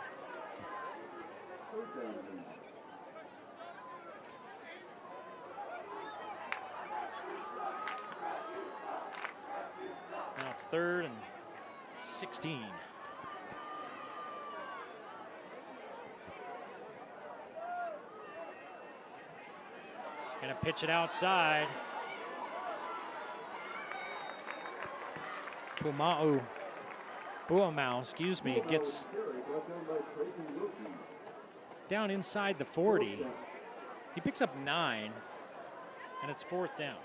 Now it's 3rd and 16. Gonna pitch it outside. Puamau, excuse me, gets down inside the 40. He picks up 9, and it's 4th down.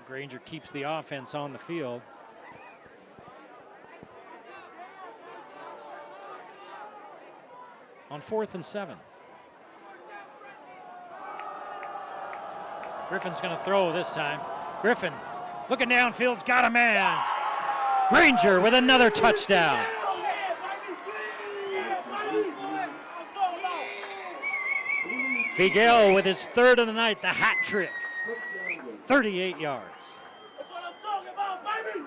Granger keeps the offense on the field. On 4th and 7. Griffin's going to throw this time. Griffin looking downfield's got a man. Granger with another touchdown. Figuel with his 3rd of the night, the hat trick. 38 yards. That's what I'm talking about, baby!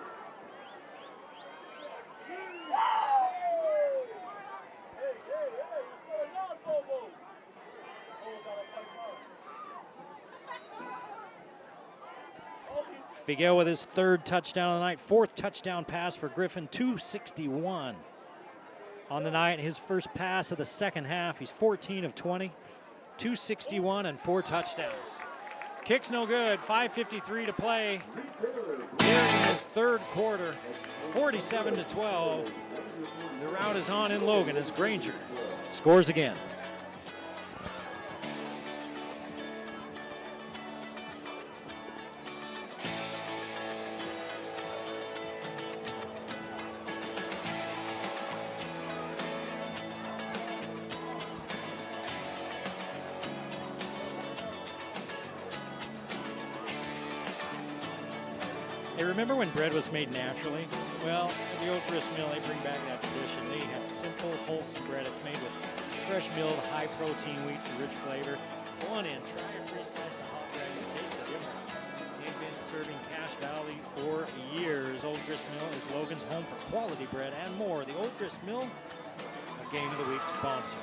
Hey, what's going on, Bobo? Figuel with his 3rd touchdown of the night, 4th touchdown pass for Griffin, 261 on the night. His first pass of the second half. He's 14 of 20, 261 and 4 touchdowns. Kick's no good, 5:53 to play here in this 3rd quarter, 47-12. The rout is on in Logan as Granger scores again. Hey, remember when bread was made naturally? Well, at the old grist mill, they bring back that tradition. They have simple, wholesome bread. It's made with fresh milled, high-protein wheat for rich flavor. Go on in, try a free slice of hot bread and taste the difference. They've been serving Cache Valley for years. Old Grist Mill is Logan's home home for quality bread and more. The Old Grist Mill, a Game of the Week sponsor.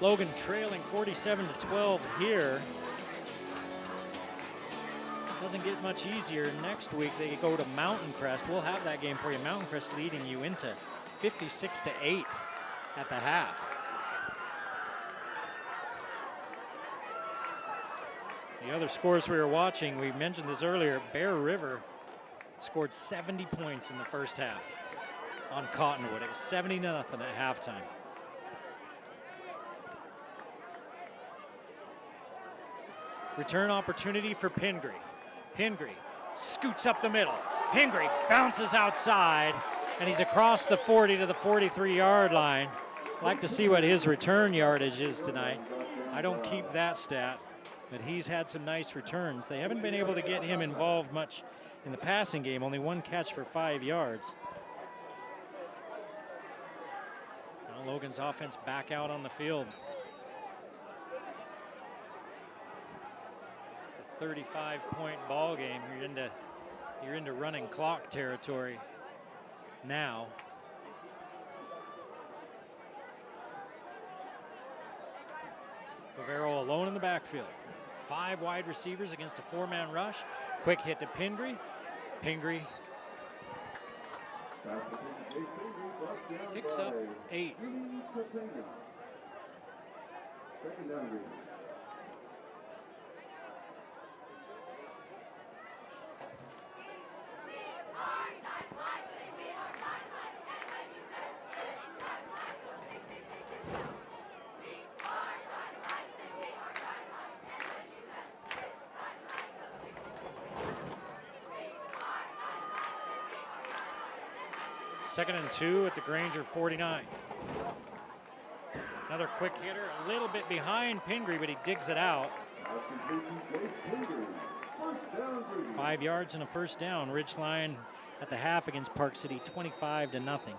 Logan trailing 47-12 here. Doesn't get much easier. Next week they go to Mountain Crest. We'll have that game for you. Mountain Crest leading you into 56-8 at the half. The other scores we were watching, we mentioned this earlier, Bear River scored 70 points in the first half on Cottonwood. It was 70-0 at halftime. Return opportunity for Pingree. Pingree scoots up the middle. Pingree bounces outside, and he's across the 40 to the 43-yard line. Like to see what his return yardage is tonight. I don't keep that stat, but he's had some nice returns. They haven't been able to get him involved much in the passing game, only one catch for 5 yards. Now Logan's offense back out on the field. It's a 35-point ball game. You're into running clock territory now. Favero alone in the backfield. 5 wide receivers against a 4-man rush. Quick hit to Pingree. Pingree picks up 8. Second down, Green. Second and 2 at the Granger 49. Another quick hitter, a little bit behind Pingree, but he digs it out. 5 yards and a first down. Ridgeline at the half against Park City, 25-0.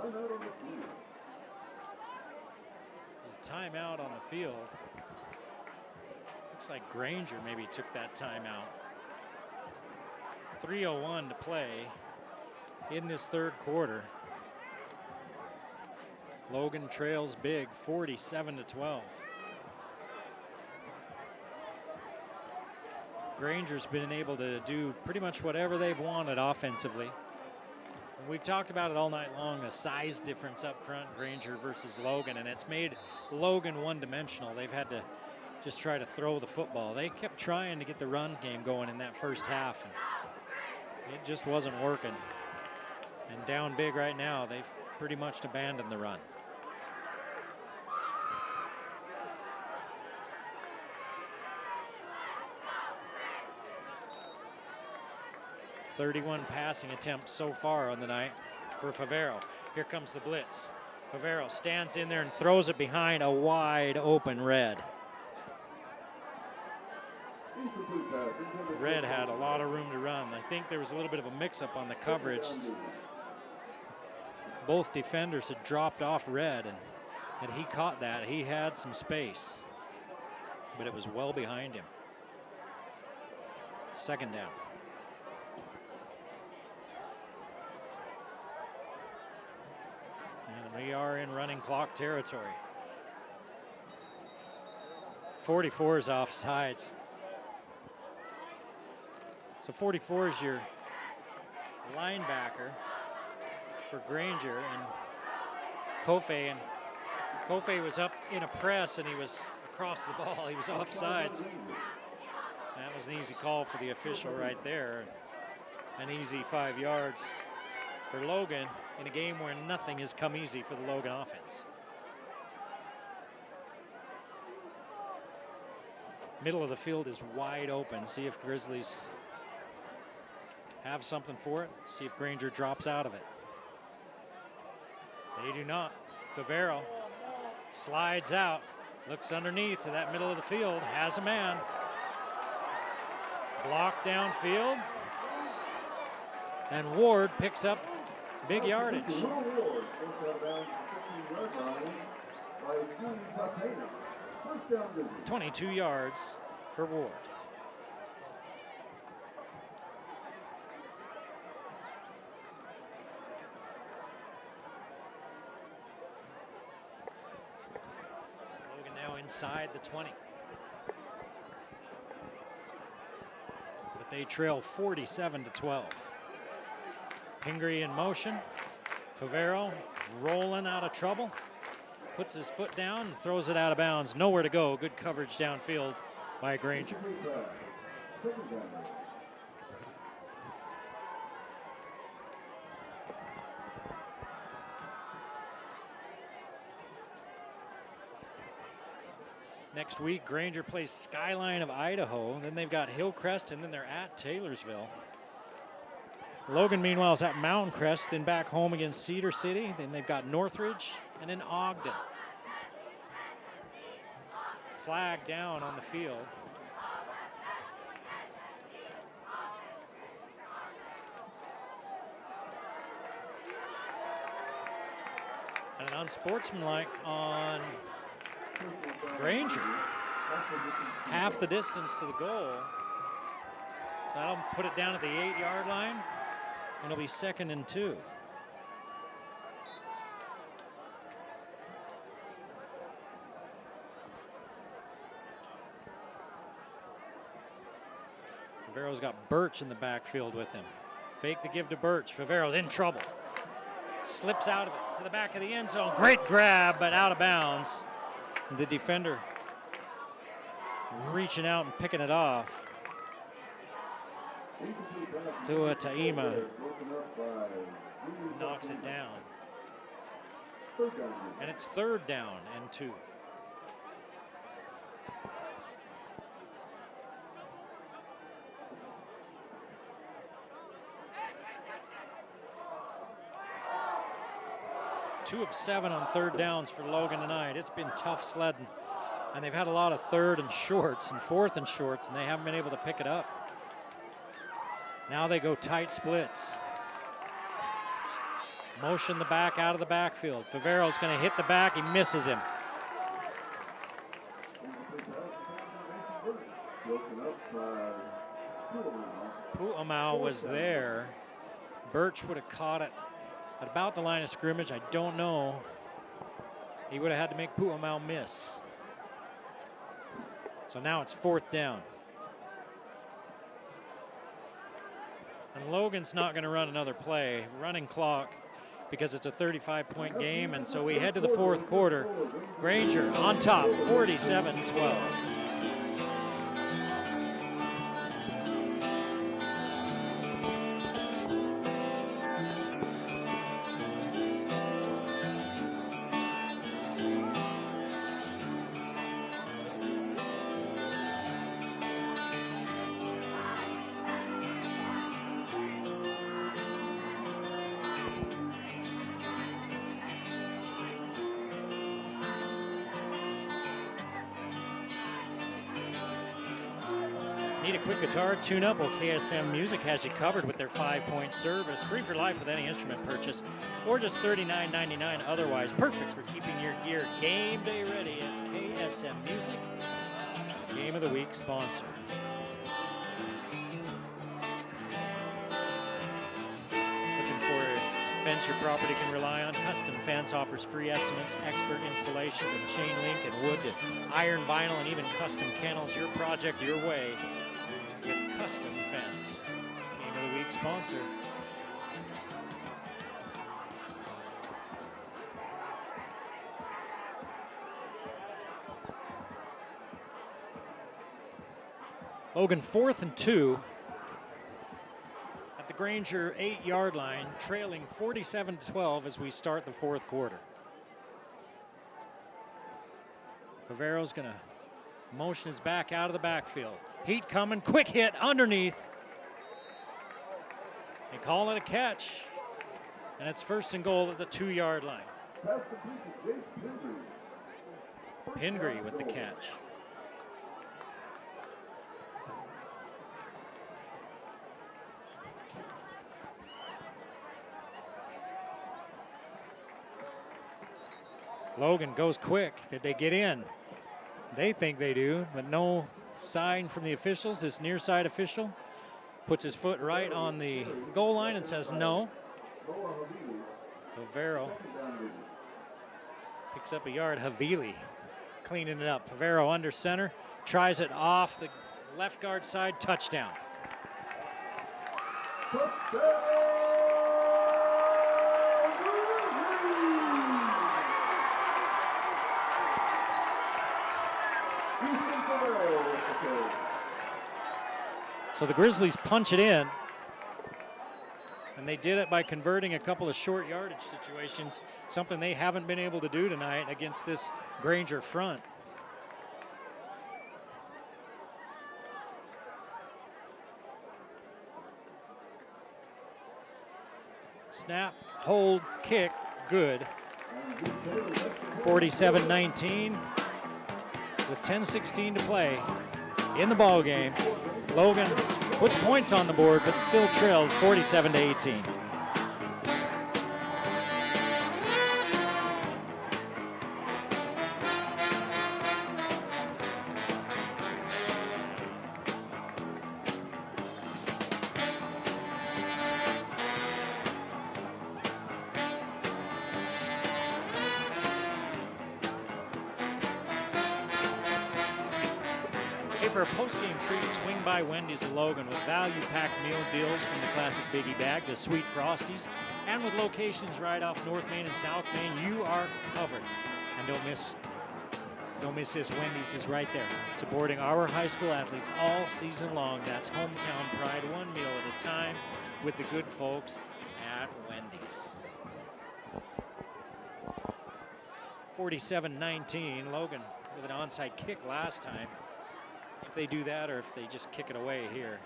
Timeout on the field. There's a timeout on the field. Looks like Granger maybe took that timeout. 3:01 to play in this third quarter. Logan trails big, 47-12. Granger's been able to do pretty much whatever they've wanted offensively. We've talked about it all night long, the size difference up front, Granger versus Logan, and it's made Logan one-dimensional. They've had to just try to throw the football. They kept trying to get the run game going in that first half, and it just wasn't working. And down big right now, they've pretty much abandoned the run. .31 passing attempts so far on the night for Favero. Here comes the blitz. Favero stands in there and throws it behind a wide open Red. Red had a lot of room to run. I think there was a little bit of a mix-up on the coverage. Both defenders had dropped off Red, and he caught that. He had some space, but it was well behind him. Second down. And we are in running clock territory. 44 is offsides. So 44 is your linebacker for Granger, and Kofe was up in a press and he was across the ball. He was offsides. That was an easy call for the official right there. An easy 5 yards for Logan in a game where nothing has come easy for the Logan offense. Middle of the field is wide open. See if Grizzlies have something for it. See if Granger drops out of it. They do not. Favero slides out, looks underneath to that middle of the field, has a man. Blocked downfield. And Ward picks up Big yardage. Little Ward forced out of bounds at the 15-yard line by Julian Tapena. First down Grizzlies. 22 yards for Ward. Logan now inside the 20. But they trail 47-12. Pingree in motion. Favero rolling out of trouble. Puts his foot down and throws it out of bounds. Nowhere to go. Good coverage downfield by Granger. Second down. Next week, Granger plays Skyline of Idaho. Then they've got Hillcrest, and then they're at Taylorsville. Logan, meanwhile, is at Mountain Crest, then back home against Cedar City. Then they've got Northridge, and then Ogden. Flag down on the field. And an unsportsmanlike on Granger. Half the distance to the goal. So that'll put it down at the 8-yard line. And it'll be 2nd and 2. Favero's got Birch in the backfield with him. Fake the give to Birch. Favero's in trouble. Slips out of it to the back of the end zone. Great grab, but out of bounds. The defender reaching out and picking it off. Tua Taima knocks it down. And it's 3rd down and 2. Two of 7 on 3rd downs for Logan tonight. It's been tough sledding. And they've had a lot of 3rd and shorts and 4th and shorts, and they haven't been able to pick it up. Now they go tight splits. Motion the back out of the backfield. Favero's going to hit the back. He misses him. Pu'amau was there. Birch would have caught it at about the line of scrimmage. I don't know. He would have had to make Pu'amau miss. So now it's 4th down. And Logan's not going to run another play. Running clock because it's a 35-point game. And so we head to the 4th quarter. Granger on top, 47-12. Need a quick guitar tune-up? Well, KSM Music has you covered with their 5-point service. Free for life with any instrument purchase, or just $39.99 otherwise. Perfect for keeping your gear game day ready at KSM Music. Game of the Week sponsor. Looking for a fence your property can rely on? Custom Fence offers free estimates, expert installation from chain link and wood to iron, vinyl, and even custom kennels. Your project, your way. With Custom Fence. Game of the Week sponsor. Logan 4th and 2 at the Granger 8-yard line, trailing 47-12 as we start the 4th quarter. Favero's going to motion his back out of the backfield. Heat coming, quick hit underneath. They call it a catch. And it's 1st and goal at the 2-yard line. Pingree with the catch. Logan goes quick. Did they get in? They think they do, but no sign from the officials. This near side official puts his foot right on the goal line and says no. Favero picks up a yard. Havili cleaning it up. Favero under center, tries it off the left guard side, touchdown. So the Grizzlies punch it in, and they did it by converting a couple of short yardage situations, something they haven't been able to do tonight against this Granger front. Snap, hold, kick, good. 47-19 with 10:16 to play in the ball game. Logan puts points on the board, but still trails 47-18. For a post-game treat, swing by Wendy's of Logan with value-packed meal deals from the classic Biggie Bag to Sweet Frosties. And with locations right off North Main and South Main, you are covered. And don't miss this, Wendy's is right there, supporting our high school athletes all season long. That's hometown pride, one meal at a time with the good folks at Wendy's. 47-19, Logan with an onside kick last time. If they do that or if they just kick it away here.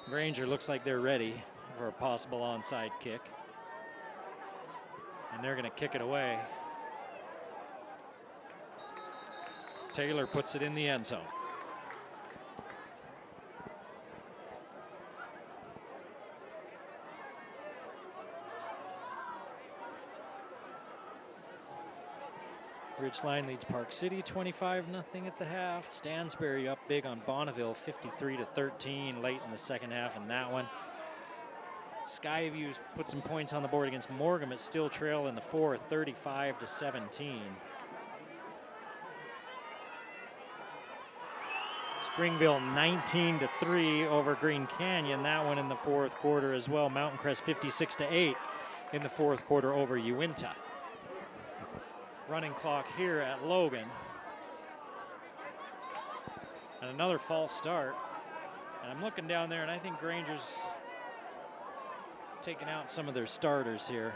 Granger looks like they're ready for a possible onside kick. And they're going to kick it away. Taylor puts it in the end zone. Ridgeline leads Park City 25-0 at the half. Stansbury up big on Bonneville 53-13 late in the second half in that one. Skyview's put some points on the board against Morgan, but still trail in the fourth 35-17. Springville 19-3 over Green Canyon. That one in the fourth quarter as well. Mountain Crest 56-8 in the fourth quarter over Uinta. Running clock here at Logan. And another false start. And I'm looking down there, and I think Granger's taking out some of their starters here.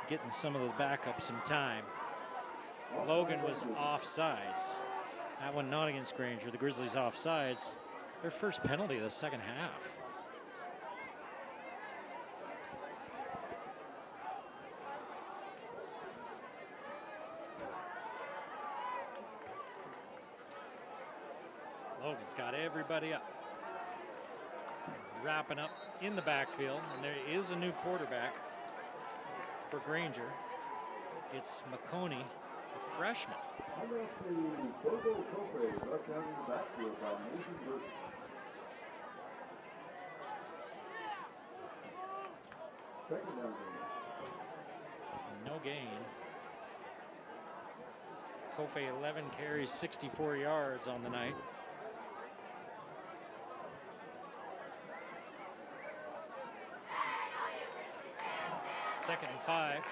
Getting some of those backups some time. Logan was offsides. That one not against Granger. The Grizzlies offsides. Their first penalty of the second half. Logan's got everybody up. Wrapping up in the backfield, and there is a new quarterback for Granger. It's McConey, a freshman. No gain. Kofe 11 carries, 64 yards on the night. Second and 5.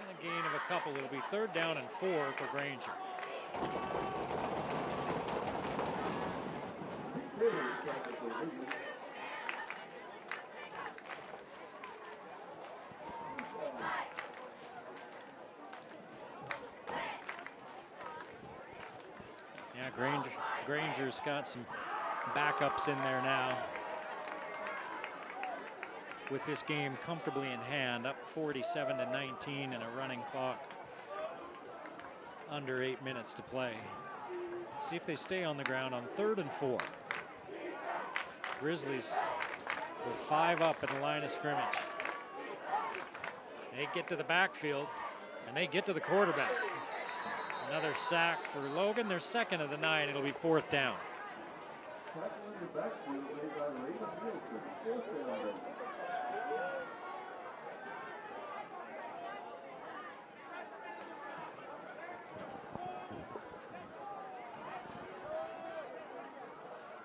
And a gain of a couple. It'll be 3rd down and 4 for Granger. Yeah, Granger's got some backups in there now. With this game comfortably in hand, up 47-19 and a running clock under 8 minutes to play. See if they stay on the ground on 3rd and 4. Grizzlies with 5 up in the line of scrimmage. They get to the backfield, and they get to the quarterback. Another sack for Logan, their second of the night. It'll be 4th down. Tackle in the backfield made by Raven Nielsen. 4th down.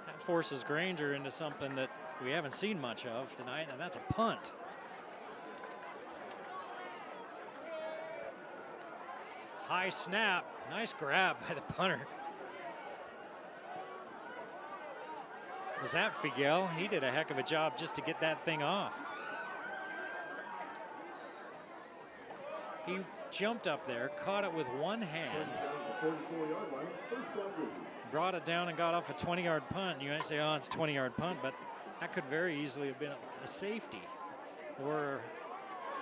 That forces Granger into something that we haven't seen much of tonight, and that's a punt. High snap, nice grab by the punter. Was that Figuel? He did a heck of a job just to get that thing off. He jumped up there, caught it with one hand, 34-yard line. First down Grizzlies. brought it down and got off a 20-yard punt. You might say, oh, it's a 20-yard punt, but that could very easily have been a safety or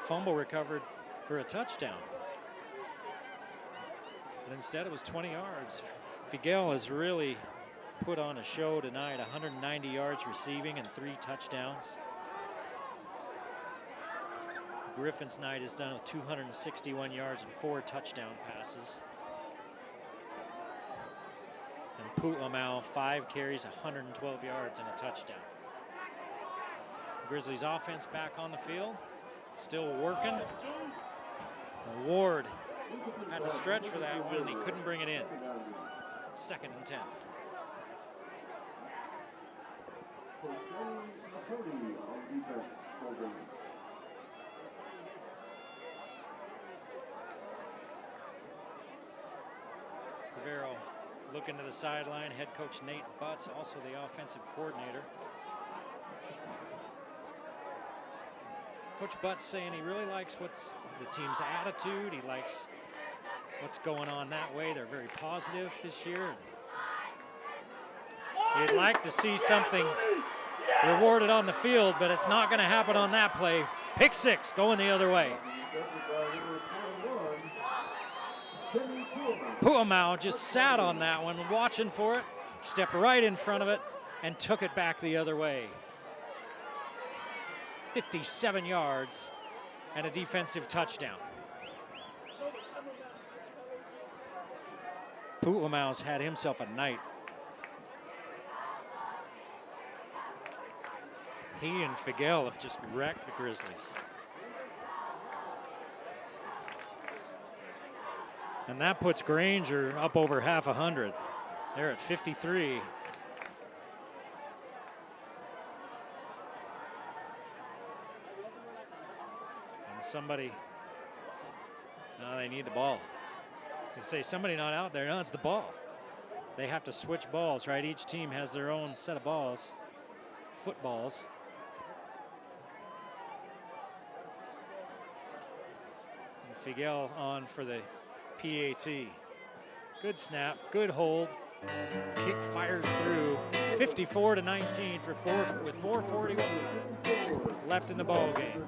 fumble recovered for a touchdown. But instead it was 20 yards. Figuel has really put on a show tonight, 190 yards receiving and 3 touchdowns. Griffin's night is done with 261 yards and 4 touchdown passes. And Pu'amau, 5 carries, 112 yards and a touchdown. Grizzlies offense back on the field, still working. Ward had to stretch for that one, and he couldn't bring it in. 2nd and 10. Rivero looking to the sideline. Head coach Nate Butts, also the offensive coordinator. Coach Butts saying he really likes what's the team's attitude. He likes what's going on that way. They're very positive this year. He'd like to see something rewarded on the field, but it's not going to happen on that play. Pick 6 going the other way. Pu'amau just sat on that one, watching for it, stepped right in front of it, and took it back the other way. 57 yards and a defensive touchdown. Pu'amau's had himself a night. He and Figuel have just wrecked the Grizzlies. And that puts Granger up over half 100. They're at 53. And somebody, no, they need the ball. To say somebody not out there, no, it's the ball. They have to switch balls, right? Each team has their own set of balls, footballs. And Figuel on for the PAT. Good snap, good hold. Kick fires through. 54-19 with 4:41 left in the ball game.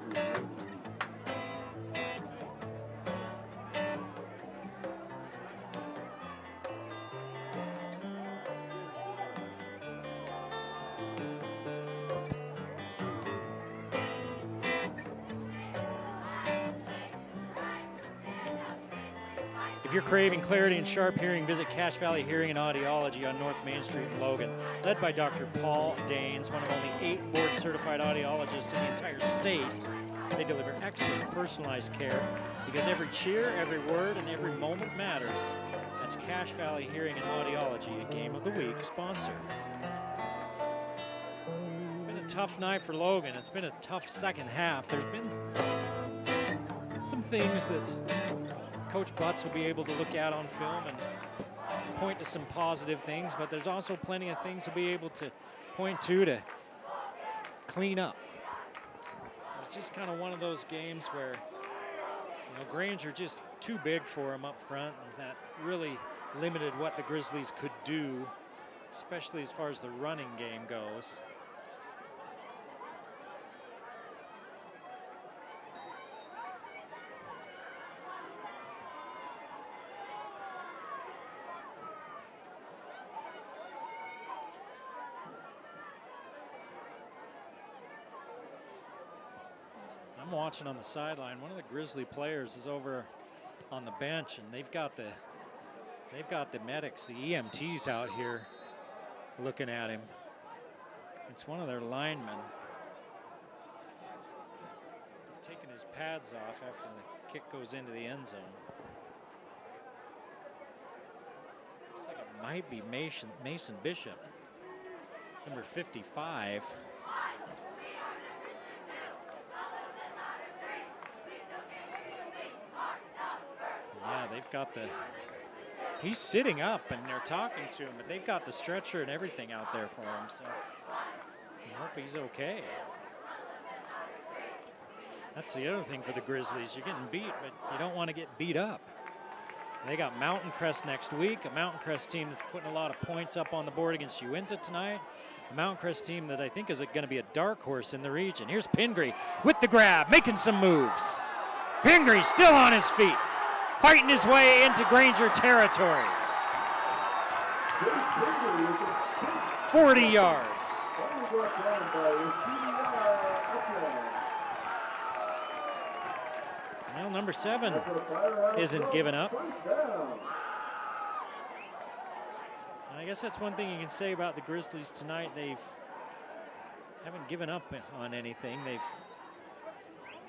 If you're craving clarity and sharp hearing, visit Cache Valley Hearing and Audiology on North Main Street in Logan. Led by Dr. Paul Danes, one of only 8 board-certified audiologists in the entire state, they deliver expert personalized care because every cheer, every word, and every moment matters. That's Cache Valley Hearing and Audiology, a Game of the Week sponsor. It's been a tough night for Logan. It's been a tough second half. There's been some things that Coach Butts will be able to look at on film and point to some positive things, but there's also plenty of things to be able to point to clean up. It's just kind of one of those games where, you know, Granger just too big for him up front, and that really limited what the Grizzlies could do, especially as far as the running game goes. I'm watching on the sideline. One of the Grizzly players is over on the bench, and they've got the medics, the EMTs out here looking at him. It's one of their linemen taking his pads off after the kick goes into the end zone. Looks like it might be Mason Bishop, number 55. Yeah, they've got he's sitting up and they're talking to him, but they've got the stretcher and everything out there for him, so I hope he's okay. That's the other thing for the Grizzlies. You're getting beat, but you don't want to get beat up. They got Mountain Crest next week, a Mountain Crest team that's putting a lot of points up on the board against Uinta tonight. A Mountain Crest team that I think is going to be a dark horse in the region. Here's Pingree with the grab, making some moves. Pingree still on his feet, fighting his way into Granger territory. 40 yards. Well, number 7 isn't giving up. And I guess that's one thing you can say about the Grizzlies tonight. They haven't given up on anything. They've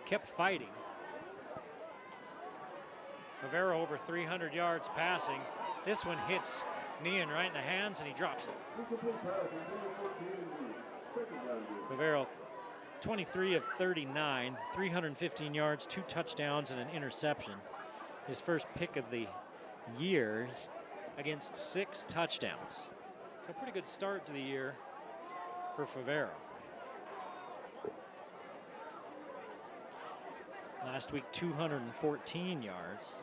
kept fighting. Favero over 300 yards passing. This one hits Nean right in the hands and he drops it. Favero 23 of 39, 315 yards, 2 touchdowns and an interception. His first pick of the year against 6 touchdowns. So a pretty good start to the year for Favero. Last week, 214 yards.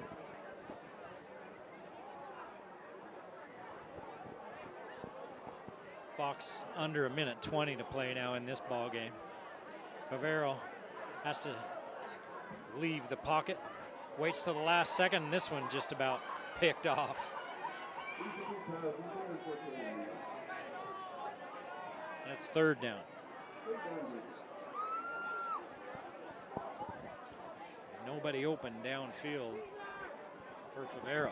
Clock's under 1:20 to play now in this ball game. Favero has to leave the pocket, waits till the last second, and this one just about picked off. That's 3rd down. Nobody open downfield for Favero.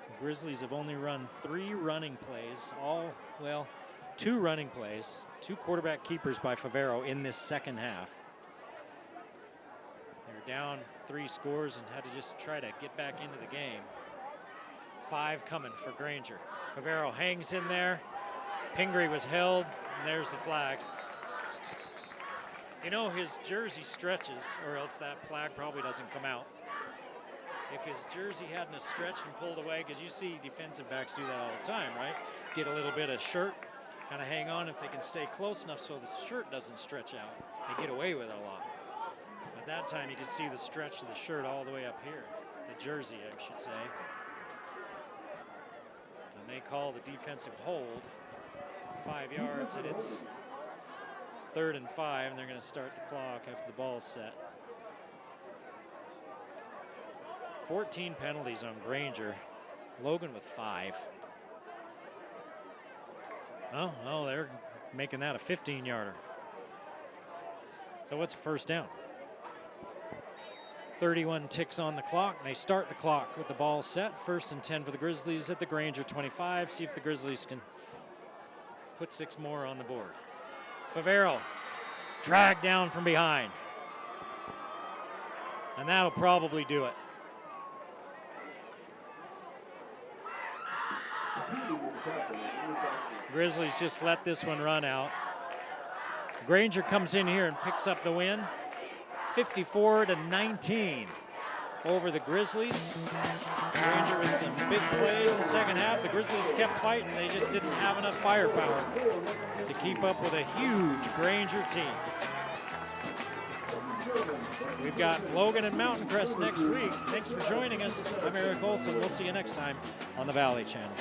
The Grizzlies have only run 3 running plays, 2 running plays, 2 quarterback keepers by Favero in this second half. They're down 3 scores and had to just try to get back into the game. 5 coming for Granger. Favero hangs in there. Pingree was held, and there's the flags. You know, his jersey stretches, or else that flag probably doesn't come out. If his jersey hadn't stretched and pulled away, because you see defensive backs do that all the time, right? Get a little bit of shirt, kind of hang on if they can stay close enough so the shirt doesn't stretch out. They get away with it a lot. At that time, you can see the stretch of the shirt all the way up here. The jersey, I should say. And they call the defensive hold. It's 5 yards, and it's 3rd and 5, and they're going to start the clock after the ball's set. 14 penalties on Granger. Logan with 5. Oh, they're making that a 15-yarder. So what's the first down? 31 ticks on the clock, and they start the clock with the ball set. 1st and 10 for the Grizzlies at the Granger 25. See if the Grizzlies can put 6 more on the board. Favero dragged down from behind. And that'll probably do it. Grizzlies just let this one run out. Granger comes in here and picks up the win. 54-19 over the Grizzlies. Granger with some big plays in the second half. The Grizzlies kept fighting. They just didn't have enough firepower to keep up with a huge Granger team. We've got Logan and Mountain Crest next week. Thanks for joining us. I'm Eric Olson. We'll see you next time on the Valley Channel.